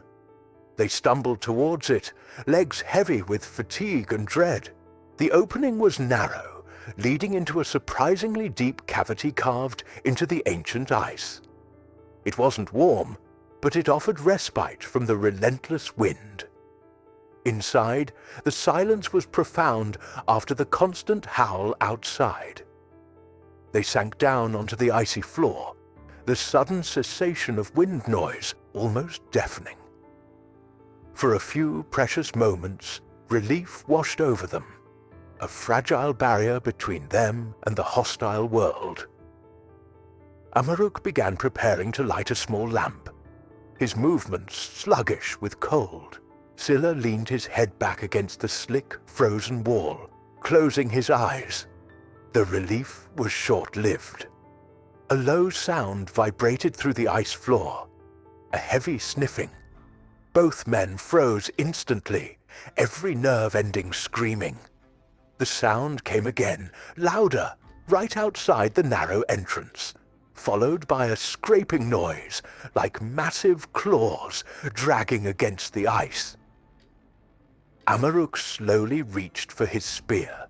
They stumbled towards it, legs heavy with fatigue and dread. The opening was narrow, leading into a surprisingly deep cavity carved into the ancient ice. It wasn't warm, but it offered respite from the relentless wind. Inside, the silence was profound after the constant howl outside. They sank down onto the icy floor, the sudden cessation of wind noise almost deafening. For a few precious moments, relief washed over them, a fragile barrier between them and the hostile world. Amaruk began preparing to light a small lamp, his movements sluggish with cold. Scylla leaned his head back against the slick, frozen wall, closing his eyes. The relief was short-lived. A low sound vibrated through the ice floor, a heavy sniffing. Both men froze instantly, every nerve ending screaming. The sound came again, louder, right outside the narrow entrance, followed by a scraping noise, like massive claws dragging against the ice. Amaruk slowly reached for his spear,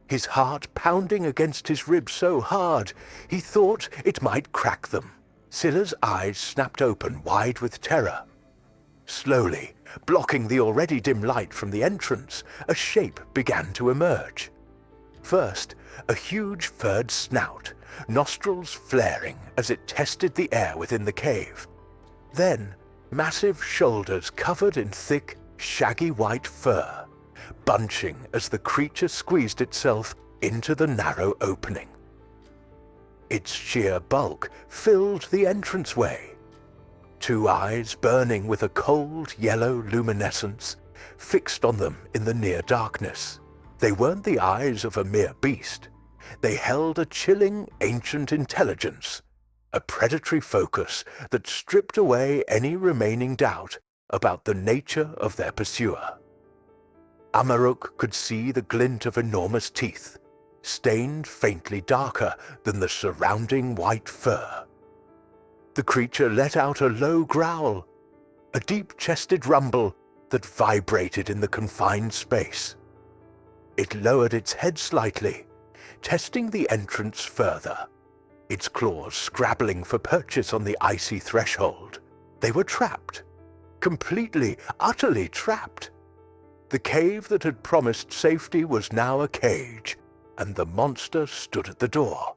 his heart pounding against his ribs so hard he thought it might crack them. Scylla's eyes snapped open wide with terror. Slowly, blocking the already dim light from the entrance, a shape began to emerge. First, a huge furred snout, nostrils flaring as it tested the air within the cave. Then, massive shoulders covered in thick, shaggy white fur, bunching as the creature squeezed itself into the narrow opening. Its sheer bulk filled the entranceway. Two eyes burning with a cold yellow luminescence fixed on them in the near darkness. They weren't the eyes of a mere beast. They held a chilling ancient intelligence, a predatory focus that stripped away any remaining doubt about the nature of their pursuer. Amaruk could see the glint of enormous teeth, stained faintly darker than the surrounding white fur. The creature let out a low growl, a deep-chested rumble that vibrated in the confined space. It lowered its head slightly, testing the entrance further, its claws scrabbling for purchase on the icy threshold. They were trapped, completely, utterly trapped. The cave that had promised safety was now a cage, and the monster stood at the door.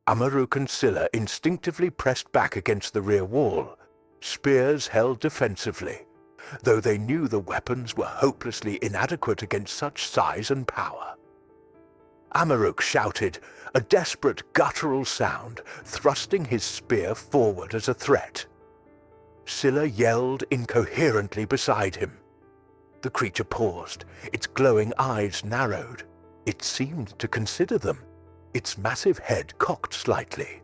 Amaruk and Scylla instinctively pressed back against the rear wall, spears held defensively, though they knew the weapons were hopelessly inadequate against such size and power. Amaruk shouted, a desperate guttural sound, thrusting his spear forward as a threat. Scylla yelled incoherently beside him. The creature paused, its glowing eyes narrowed. It seemed to consider them, its massive head cocked slightly.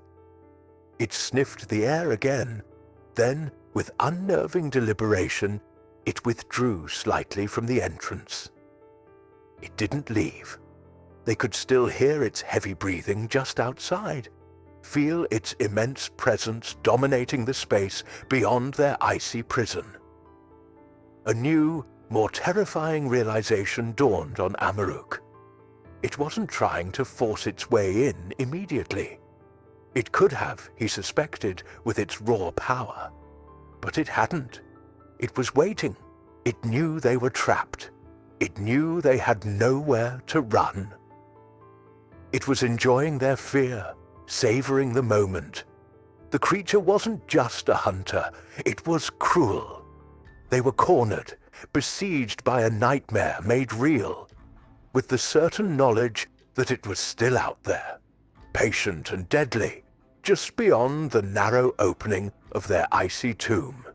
It sniffed the air again, then, with unnerving deliberation, it withdrew slightly from the entrance. It didn't leave. They could still hear its heavy breathing just outside, feel its immense presence dominating the space beyond their icy prison. A new, more terrifying realization dawned on Amaruk. It wasn't trying to force its way in immediately. It could have, he suspected, with its raw power. But it hadn't. It was waiting. It knew they were trapped. It knew they had nowhere to run. It was enjoying their fear, savoring the moment. The creature wasn't just a hunter, it was cruel. They were cornered, besieged by a nightmare made real, with the certain knowledge that it was still out there, patient and deadly, just beyond the narrow opening of their icy tomb.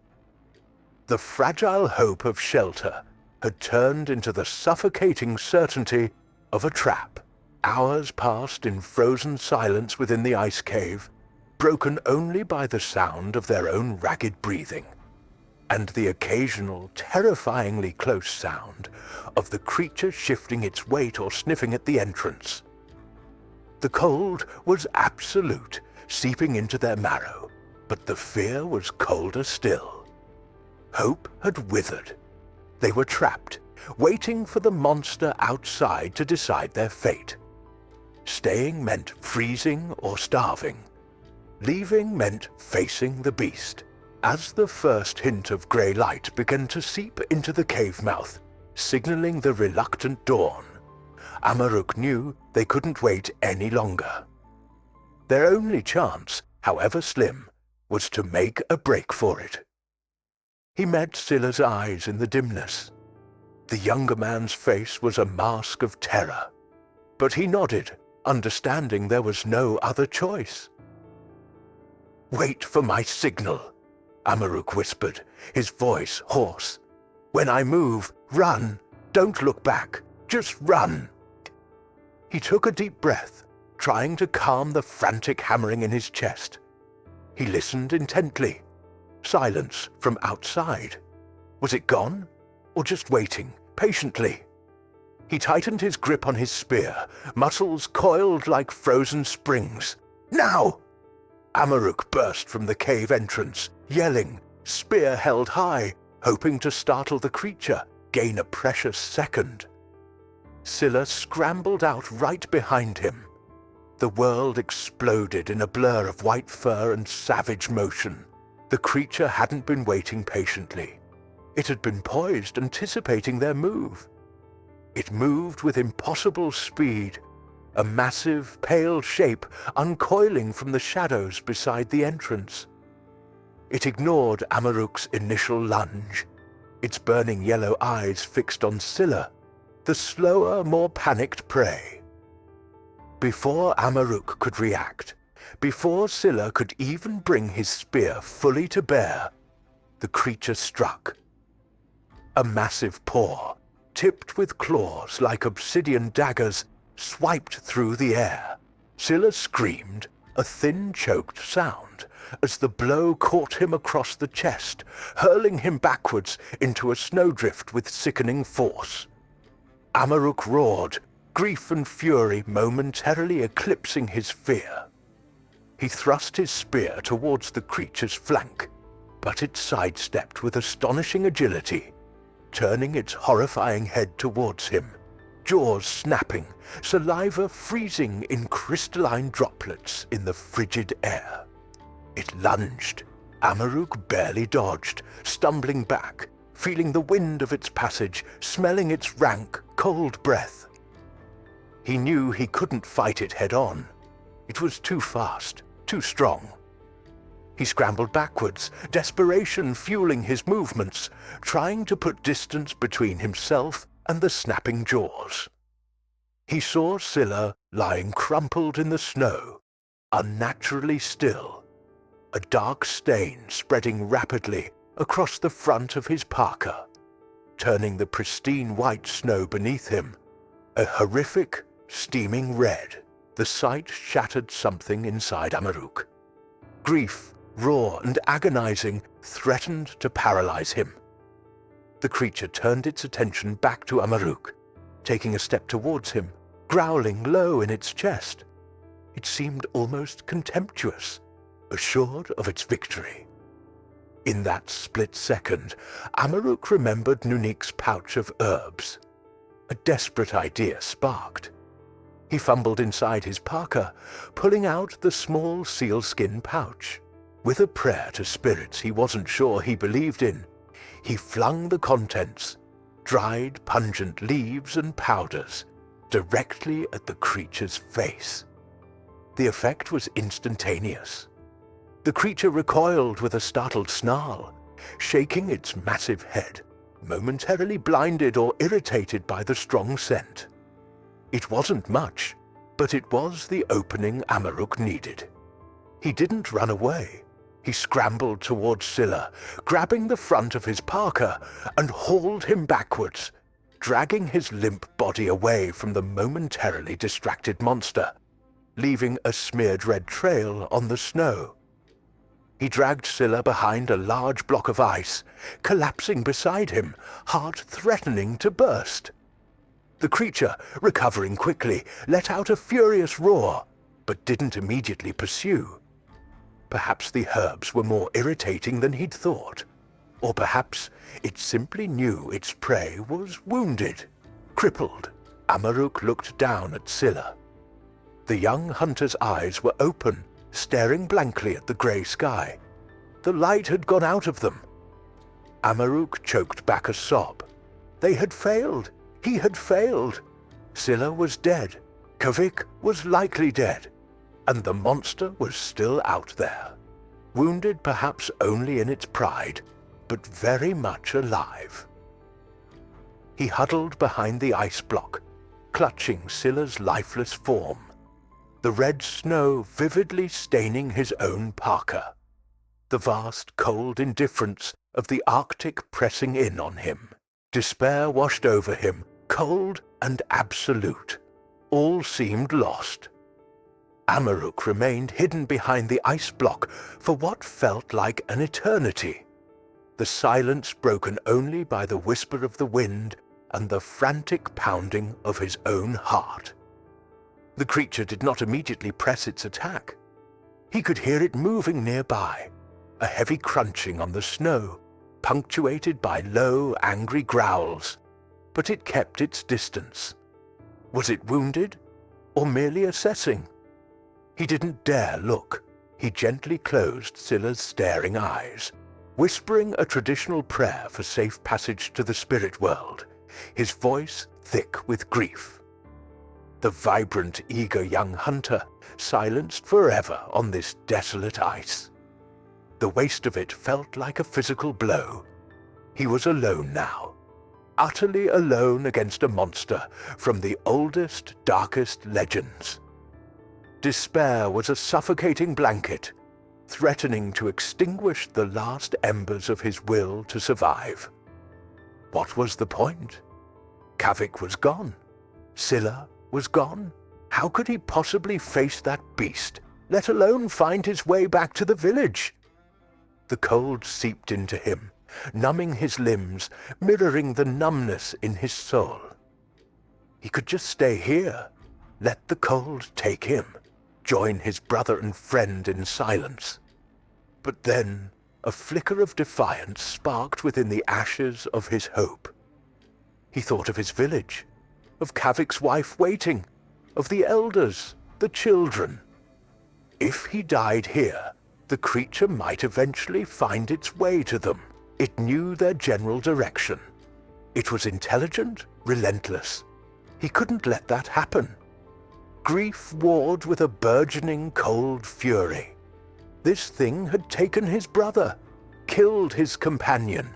The fragile hope of shelter had turned into the suffocating certainty of a trap. Hours passed in frozen silence within the ice cave, broken only by the sound of their own ragged breathing, and the occasional, terrifyingly close sound of the creature shifting its weight or sniffing at the entrance. The cold was absolute, seeping into their marrow, but the fear was colder still. Hope had withered. They were trapped, waiting for the monster outside to decide their fate. Staying meant freezing or starving. Leaving meant facing the beast. As the first hint of grey light began to seep into the cave mouth, signaling the reluctant dawn, Amaruk knew they couldn't wait any longer. Their only chance, however slim, was to make a break for it. He met Scylla's eyes in the dimness. The younger man's face was a mask of terror, but he nodded, understanding there was no other choice. "Wait for my signal," Amaruk whispered, his voice hoarse. "When I move, run. Don't look back. Just run." He took a deep breath, trying to calm the frantic hammering in his chest. He listened intently. Silence from outside. Was it gone? Or just waiting, patiently? He tightened his grip on his spear, muscles coiled like frozen springs. "Now!" Amaruk burst from the cave entrance, yelling, spear held high, hoping to startle the creature, gain a precious second. Scylla scrambled out right behind him. The world exploded in a blur of white fur and savage motion. The creature hadn't been waiting patiently. It had been poised, anticipating their move. It moved with impossible speed, a massive, pale shape uncoiling from the shadows beside the entrance. It ignored Amaruk's initial lunge, its burning yellow eyes fixed on Scylla, the slower, more panicked prey. Before Amaruk could react, before Scylla could even bring his spear fully to bear, the creature struck. A massive paw, tipped with claws like obsidian daggers, swiped through the air. Scylla screamed, a thin, choked sound, as the blow caught him across the chest, hurling him backwards into a snowdrift with sickening force. Amaruk roared, grief and fury momentarily eclipsing his fear. He thrust his spear towards the creature's flank, but it sidestepped with astonishing agility, turning its horrifying head towards him, jaws snapping, saliva freezing in crystalline droplets in the frigid air. It lunged. Amaruk barely dodged, stumbling back, feeling the wind of its passage, smelling its rank, cold breath. He knew he couldn't fight it head-on. It was too fast, too strong. He scrambled backwards, desperation fueling his movements, trying to put distance between himself and the snapping jaws. He saw Scylla lying crumpled in the snow, unnaturally still, a dark stain spreading rapidly across the front of his parka, turning the pristine white snow beneath him a horrific, steaming red. The sight shattered something inside Amaruk. Grief, raw and agonizing, threatened to paralyze him. The creature turned its attention back to Amaruk, taking a step towards him, growling low in its chest. It seemed almost contemptuous, assured of its victory. In that split second, Amaruk remembered Nunik's pouch of herbs. A desperate idea sparked. He fumbled inside his parka, pulling out the small sealskin pouch. With a prayer to spirits he wasn't sure he believed in, he flung the contents, dried, pungent leaves and powders, directly at the creature's face. The effect was instantaneous. The creature recoiled with a startled snarl, shaking its massive head, momentarily blinded or irritated by the strong scent. It wasn't much, but it was the opening Amaruk needed. He didn't run away. He scrambled towards Scylla, grabbing the front of his parka, and hauled him backwards, dragging his limp body away from the momentarily distracted monster, leaving a smeared red trail on the snow. He dragged Scylla behind a large block of ice, collapsing beside him, heart threatening to burst. The creature, recovering quickly, let out a furious roar, but didn't immediately pursue. Perhaps the herbs were more irritating than he'd thought, or perhaps it simply knew its prey was wounded. Crippled, Amaruk looked down at Scylla. The young hunter's eyes were open, staring blankly at the grey sky. The light had gone out of them. Amaruk choked back a sob. They had failed. He had failed. Scylla was dead. Kavik was likely dead. And the monster was still out there, wounded perhaps only in its pride, but very much alive. He huddled behind the ice block, clutching Scylla's lifeless form, the red snow vividly staining his own parka, the vast cold indifference of the Arctic pressing in on him. Despair washed over him, cold and absolute. All seemed lost. Amaruk remained hidden behind the ice block for what felt like an eternity, the silence broken only by the whisper of the wind and the frantic pounding of his own heart. The creature did not immediately press its attack. He could hear it moving nearby, a heavy crunching on the snow, punctuated by low, angry growls, but it kept its distance. Was it wounded, or merely assessing? He didn't dare look. He gently closed Scylla's staring eyes, whispering a traditional prayer for safe passage to the spirit world, his voice thick with grief. The vibrant, eager young hunter, silenced forever on this desolate ice. The waste of it felt like a physical blow. He was alone now, utterly alone against a monster from the oldest, darkest legends. Despair was a suffocating blanket, threatening to extinguish the last embers of his will to survive. What was the point? Kavik was gone. Scylla was gone. How could he possibly face that beast, let alone find his way back to the village? The cold seeped into him, numbing his limbs, mirroring the numbness in his soul. He could just stay here, let the cold take him, join his brother and friend in silence. But then a flicker of defiance sparked within the ashes of his hope. He thought of his village, of Kavik's wife waiting, of the elders, the children. If he died here, the creature might eventually find its way to them. It knew their general direction. It was intelligent, relentless. He couldn't let that happen. Grief warred with a burgeoning cold fury. This thing had taken his brother, killed his companion.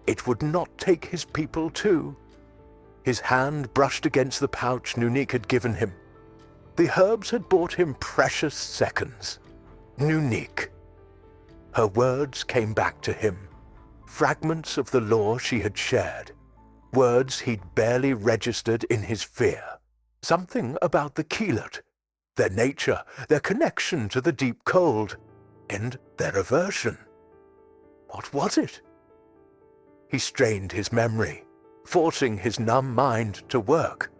It would not take his people too. His hand brushed against the pouch Nunik had given him. The herbs had bought him precious seconds. Nunik. Her words came back to him, fragments of the lore she had shared, words he'd barely registered in his fear. Something about the Keelot, their nature, their connection to the deep cold, and their aversion. What was it? He strained his memory, forcing his numb mind to work.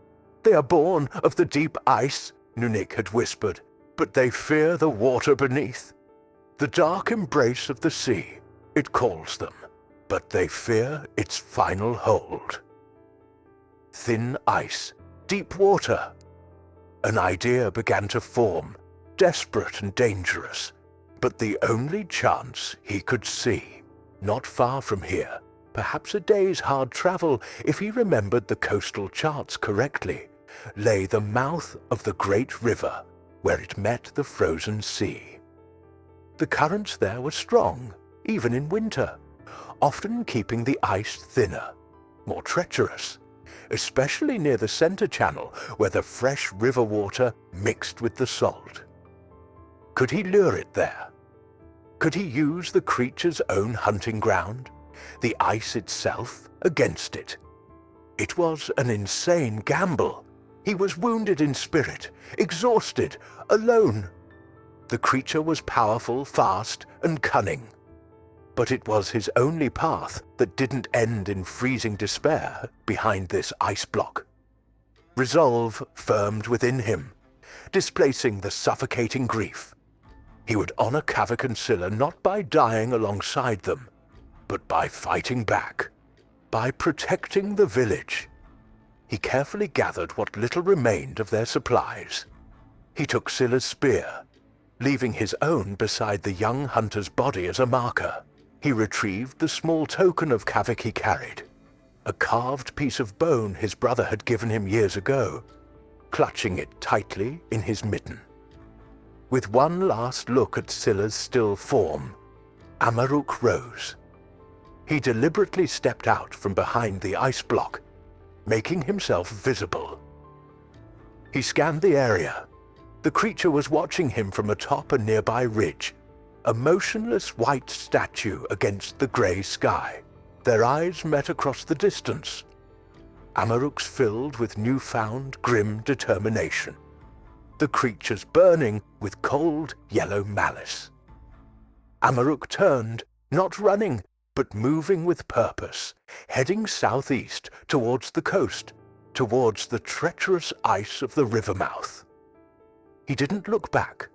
They are born of the deep ice, Nunik had whispered, but they fear the water beneath. The dark embrace of the sea, it calls them, but they fear its final hold. Thin ice, deep water. An idea began to form, desperate and dangerous, but the only chance he could see. Not far from here, perhaps a day's hard travel if he remembered the coastal charts correctly, lay the mouth of the great river where it met the frozen sea. The currents there were strong, even in winter, often keeping the ice thinner, more treacherous, especially near the center channel where the fresh river water mixed with the salt. Could he lure it there? Could he use the creature's own hunting ground, the ice itself, against it? It was an insane gamble. He was wounded in spirit, exhausted, alone. The creature was powerful, fast, and cunning. But it was his only path that didn't end in freezing despair behind this ice block. Resolve firmed within him, displacing the suffocating grief. He would honor Kavik and Scylla not by dying alongside them, but by fighting back, by protecting the village. He carefully gathered what little remained of their supplies. He took Scylla's spear, leaving his own beside the young hunter's body as a marker. He retrieved the small token of Kavik he carried, a carved piece of bone his brother had given him years ago, clutching it tightly in his mitten. With one last look at Scylla's still form, Amaruk rose. He deliberately stepped out from behind the ice block, making himself visible. He scanned the area. The creature was watching him from atop a nearby ridge, a motionless white statue against the grey sky. Their eyes met across the distance. Amaruk's filled with newfound grim determination, the creature's burning with cold yellow malice. Amaruk turned, not running, but moving with purpose, heading southeast towards the coast, towards the treacherous ice of the river mouth. He didn't look back,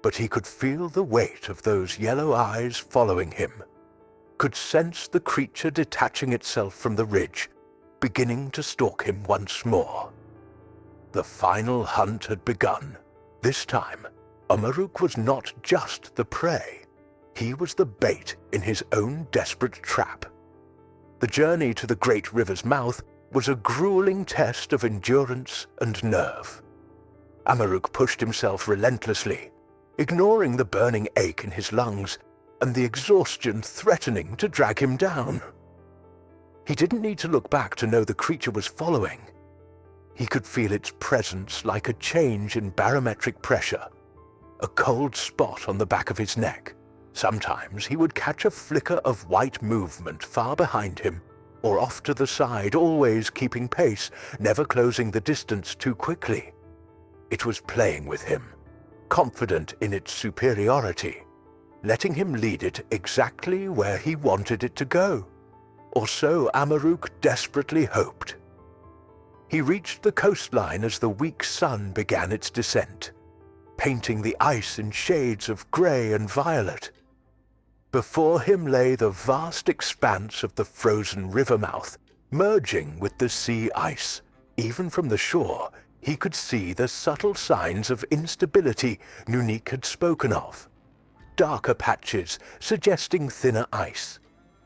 but he could feel the weight of those yellow eyes following him, could sense the creature detaching itself from the ridge, beginning to stalk him once more. The final hunt had begun. This time, Amaruk was not just the prey. He was the bait in his own desperate trap. The journey to the great river's mouth was a grueling test of endurance and nerve. Amaruk pushed himself relentlessly, ignoring the burning ache in his lungs and the exhaustion threatening to drag him down. He didn't need to look back to know the creature was following. He could feel its presence like a change in barometric pressure, a cold spot on the back of his neck. Sometimes he would catch a flicker of white movement far behind him, or off to the side, always keeping pace, never closing the distance too quickly. It was playing with him, confident in its superiority, letting him lead it exactly where he wanted it to go. Or so Amaruk desperately hoped. He reached the coastline as the weak sun began its descent, painting the ice in shades of grey and violet. Before him lay the vast expanse of the frozen river mouth, merging with the sea ice. Even from the shore, he could see the subtle signs of instability Nunik had spoken of. Darker patches suggesting thinner ice,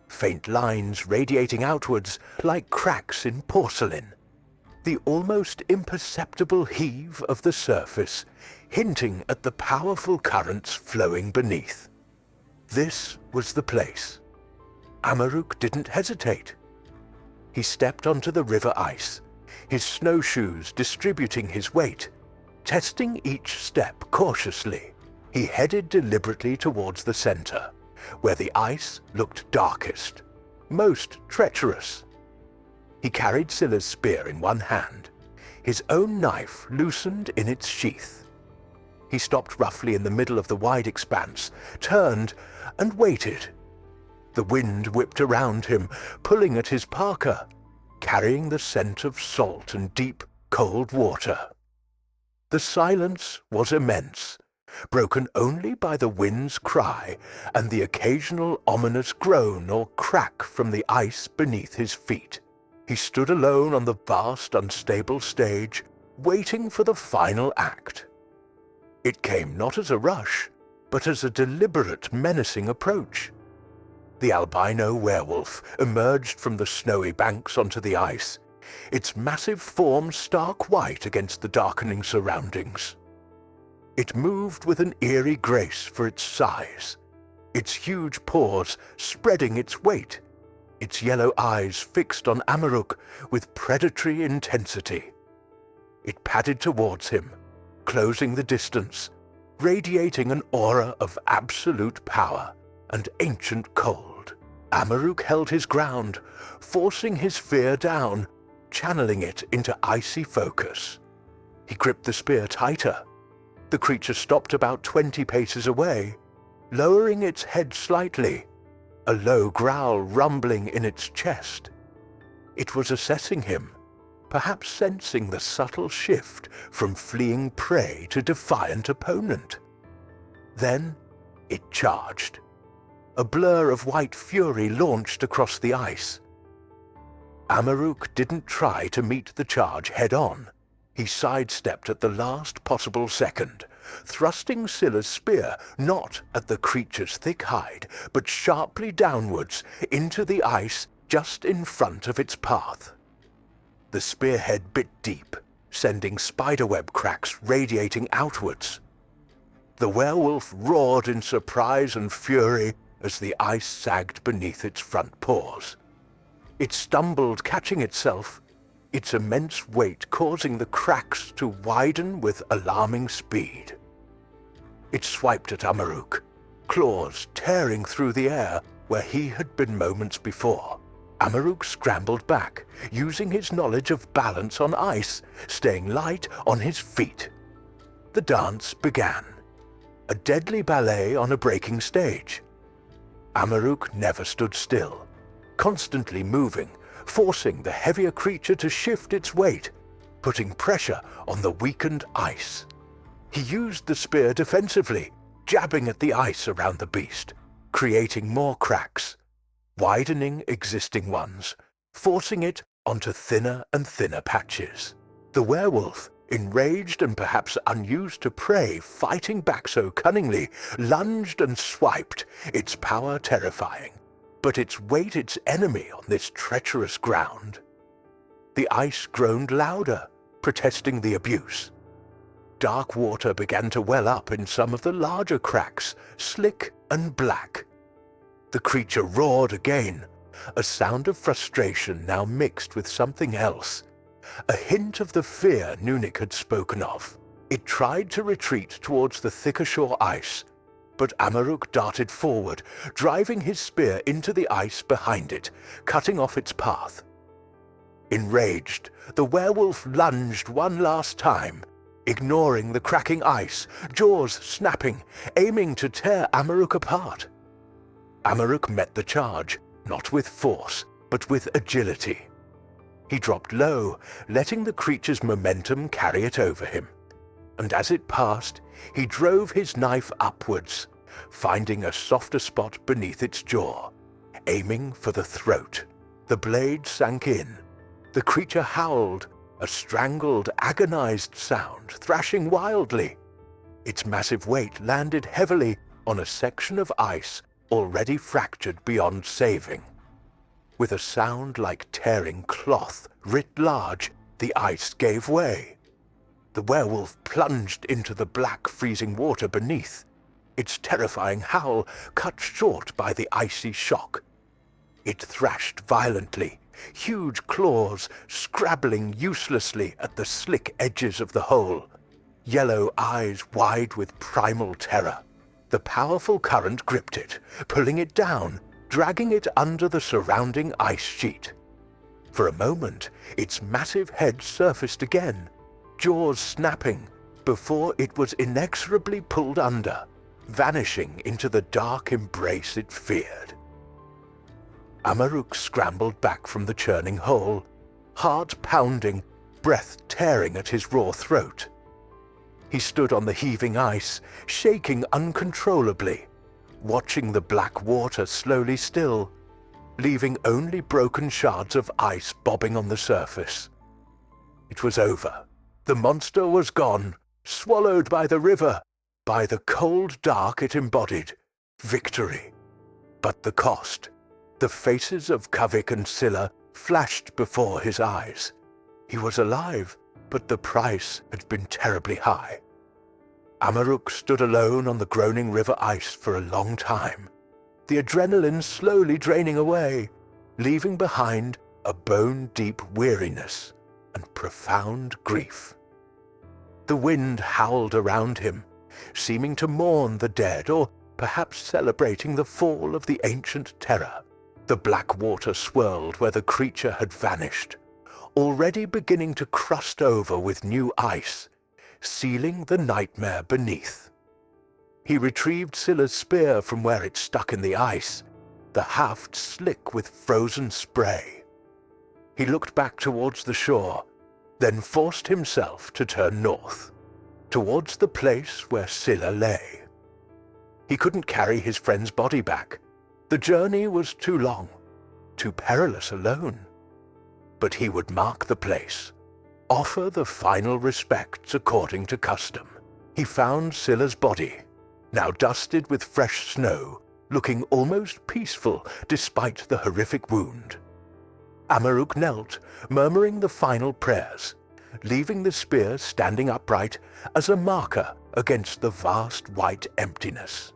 faint lines radiating outwards like cracks in porcelain. The almost imperceptible heave of the surface, hinting at the powerful currents flowing beneath. This was the place. Amaruk didn't hesitate. He stepped onto the river ice, his snowshoes distributing his weight. Testing each step cautiously, he headed deliberately towards the center, where the ice looked darkest, most treacherous. He carried Scylla's spear in one hand, his own knife loosened in its sheath. He stopped roughly in the middle of the wide expanse, turned, and waited. The wind whipped around him, pulling at his parka, carrying the scent of salt and deep, cold water. The silence was immense, broken only by the wind's cry and the occasional ominous groan or crack from the ice beneath his feet. He stood alone on the vast, unstable stage, waiting for the final act. It came not as a rush, but as a deliberate, menacing approach. The albino werewolf emerged from the snowy banks onto the ice, its massive form stark white against the darkening surroundings. It moved with an eerie grace for its size, its huge paws spreading its weight, its yellow eyes fixed on Amaruk with predatory intensity. It padded towards him, closing the distance, radiating an aura of absolute power and ancient cold. Amaruk held his ground, forcing his fear down, channeling it into icy focus. He gripped the spear tighter. The creature stopped about 20 paces away, lowering its head slightly, a low growl rumbling in its chest. It was assessing him, perhaps sensing the subtle shift from fleeing prey to defiant opponent. Then it charged. A blur of white fury launched across the ice. Amaruk didn't try to meet the charge head-on. He sidestepped at the last possible second, thrusting Scylla's spear not at the creature's thick hide, but sharply downwards into the ice just in front of its path. The spearhead bit deep, sending spiderweb cracks radiating outwards. The werewolf roared in surprise and fury as the ice sagged beneath its front paws. It stumbled, catching itself, its immense weight causing the cracks to widen with alarming speed. It swiped at Amaruk, claws tearing through the air where he had been moments before. Amaruk scrambled back, using his knowledge of balance on ice, staying light on his feet. The dance began, a deadly ballet on a breaking stage. Amaruk never stood still, constantly moving, forcing the heavier creature to shift its weight, putting pressure on the weakened ice. He used the spear defensively, jabbing at the ice around the beast, creating more cracks, widening existing ones, forcing it onto thinner and thinner patches. The werewolf, enraged and perhaps unused to prey, fighting back so cunningly, lunged and swiped, its power terrifying, but its weight its enemy on this treacherous ground. The ice groaned louder, protesting the abuse. Dark water began to well up in some of the larger cracks, slick and black. The creature roared again, a sound of frustration now mixed with something else, a hint of the fear Nunik had spoken of. It tried to retreat towards the thicker shore ice, but Amaruk darted forward, driving his spear into the ice behind it, cutting off its path. Enraged, the werewolf lunged one last time, ignoring the cracking ice, jaws snapping, aiming to tear Amaruk apart. Amaruk met the charge, not with force, but with agility. He dropped low, letting the creature's momentum carry it over him. And as it passed, he drove his knife upwards, finding a softer spot beneath its jaw, aiming for the throat. The blade sank in. The creature howled, a strangled, agonized sound, thrashing wildly. Its massive weight landed heavily on a section of ice already fractured beyond saving. With a sound like tearing cloth writ large, the ice gave way. The werewolf plunged into the black, freezing water beneath, its terrifying howl cut short by the icy shock. It thrashed violently, huge claws scrabbling uselessly at the slick edges of the hole, yellow eyes wide with primal terror. The powerful current gripped it, pulling it down, dragging it under the surrounding ice sheet. For a moment, its massive head surfaced again, jaws snapping, before it was inexorably pulled under, vanishing into the dark embrace it feared. Amaruk scrambled back from the churning hole, heart pounding, breath tearing at his raw throat. He stood on the heaving ice, shaking uncontrollably, watching the black water slowly still, leaving only broken shards of ice bobbing on the surface. It was over. The monster was gone, swallowed by the river, by the cold dark it embodied. Victory. But the cost. The faces of Kavik and Scylla flashed before his eyes. He was alive, but the price had been terribly high. Amaruk stood alone on the groaning river ice for a long time, the adrenaline slowly draining away, leaving behind a bone-deep weariness and profound grief. The wind howled around him, seeming to mourn the dead or perhaps celebrating the fall of the ancient terror. The black water swirled where the creature had vanished, already beginning to crust over with new ice, sealing the nightmare beneath. He retrieved Scylla's spear from where it stuck in the ice, the haft slick with frozen spray. He looked back towards the shore, then forced himself to turn north, towards the place where Scylla lay. He couldn't carry his friend's body back. The journey was too long, too perilous alone. But he would mark the place, offer the final respects according to custom. He found Scylla's body, now dusted with fresh snow, looking almost peaceful despite the horrific wound. Amaruk knelt, murmuring the final prayers, leaving the spear standing upright as a marker against the vast white emptiness.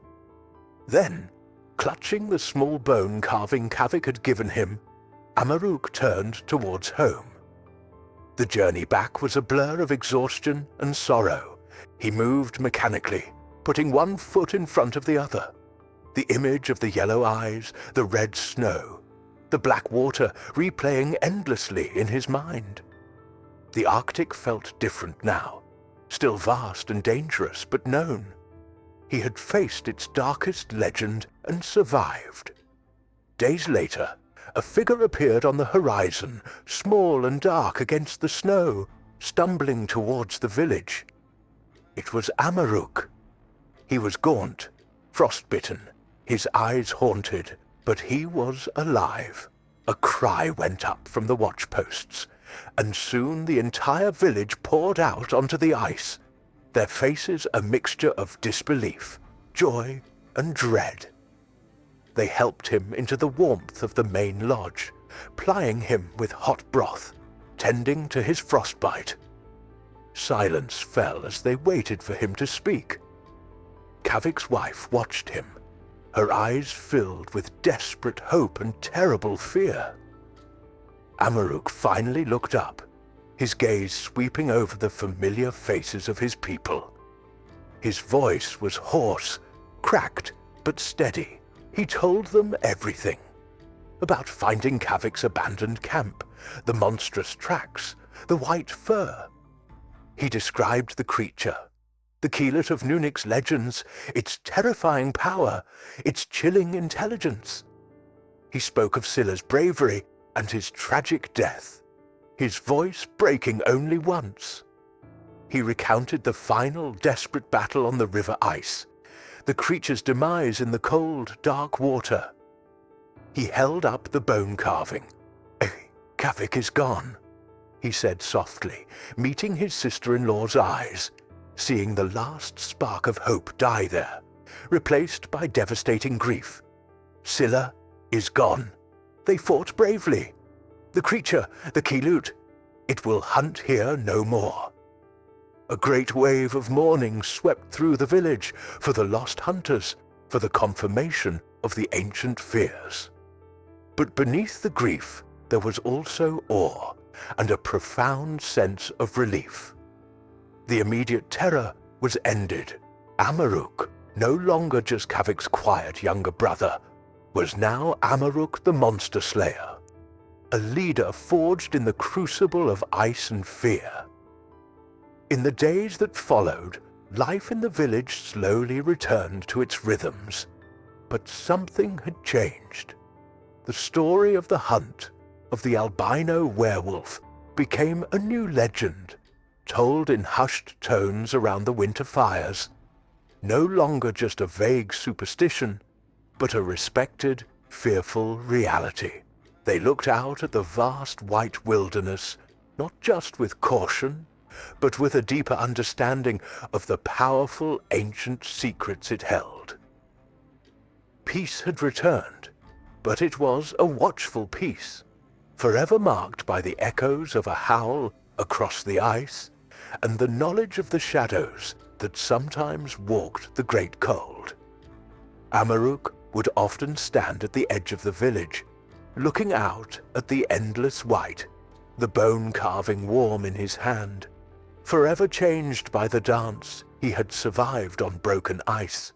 Then, clutching the small bone carving Kavik had given him, Amaruk turned towards home. The journey back was a blur of exhaustion and sorrow. He moved mechanically, putting one foot in front of the other. The image of the yellow eyes, the red snow, the black water replaying endlessly in his mind. The Arctic felt different now, still vast and dangerous, but known. He had faced its darkest legend and survived. Days later, a figure appeared on the horizon, small and dark against the snow, stumbling towards the village. It was Amaruk. He was gaunt, frostbitten, his eyes haunted, but he was alive. A cry went up from the watchposts, and soon the entire village poured out onto the ice, their faces a mixture of disbelief, joy, and dread. They helped him into the warmth of the main lodge, plying him with hot broth, tending to his frostbite. Silence fell as they waited for him to speak. Kavik's wife watched him, her eyes filled with desperate hope and terrible fear. Amaruk finally looked up, his gaze sweeping over the familiar faces of his people. His voice was hoarse, cracked, but steady. He told them everything. About finding Kavik's abandoned camp, the monstrous tracks, the white fur. He described the creature, the keelet of Nunik's legends, its terrifying power, its chilling intelligence. He spoke of Scylla's bravery and his tragic death, his voice breaking only once. He recounted the final desperate battle on the river ice, the creature's demise in the cold, dark water. He held up the bone carving. "Kavik is gone," he said softly, meeting his sister-in-law's eyes, seeing the last spark of hope die there, replaced by devastating grief. Scylla is gone. They fought bravely. The creature, the keelut, it will hunt here no more. A great wave of mourning swept through the village for the lost hunters, for the confirmation of the ancient fears. But beneath the grief, there was also awe and a profound sense of relief. The immediate terror was ended. Amaruk, no longer just Kavik's quiet younger brother, was now Amaruk the Monster Slayer, a leader forged in the crucible of ice and fear. In the days that followed, life in the village slowly returned to its rhythms, but something had changed. The story of the hunt of the albino werewolf became a new legend, told in hushed tones around the winter fires, no longer just a vague superstition, but a respected, fearful reality. They looked out at the vast white wilderness, not just with caution, but with a deeper understanding of the powerful ancient secrets it held. Peace had returned, but it was a watchful peace, forever marked by the echoes of a howl across the ice and the knowledge of the shadows that sometimes walked the great cold. Amaruk would often stand at the edge of the village, looking out at the endless white, the bone-carving warm in his hand. Forever changed by the dance, he had survived on broken ice.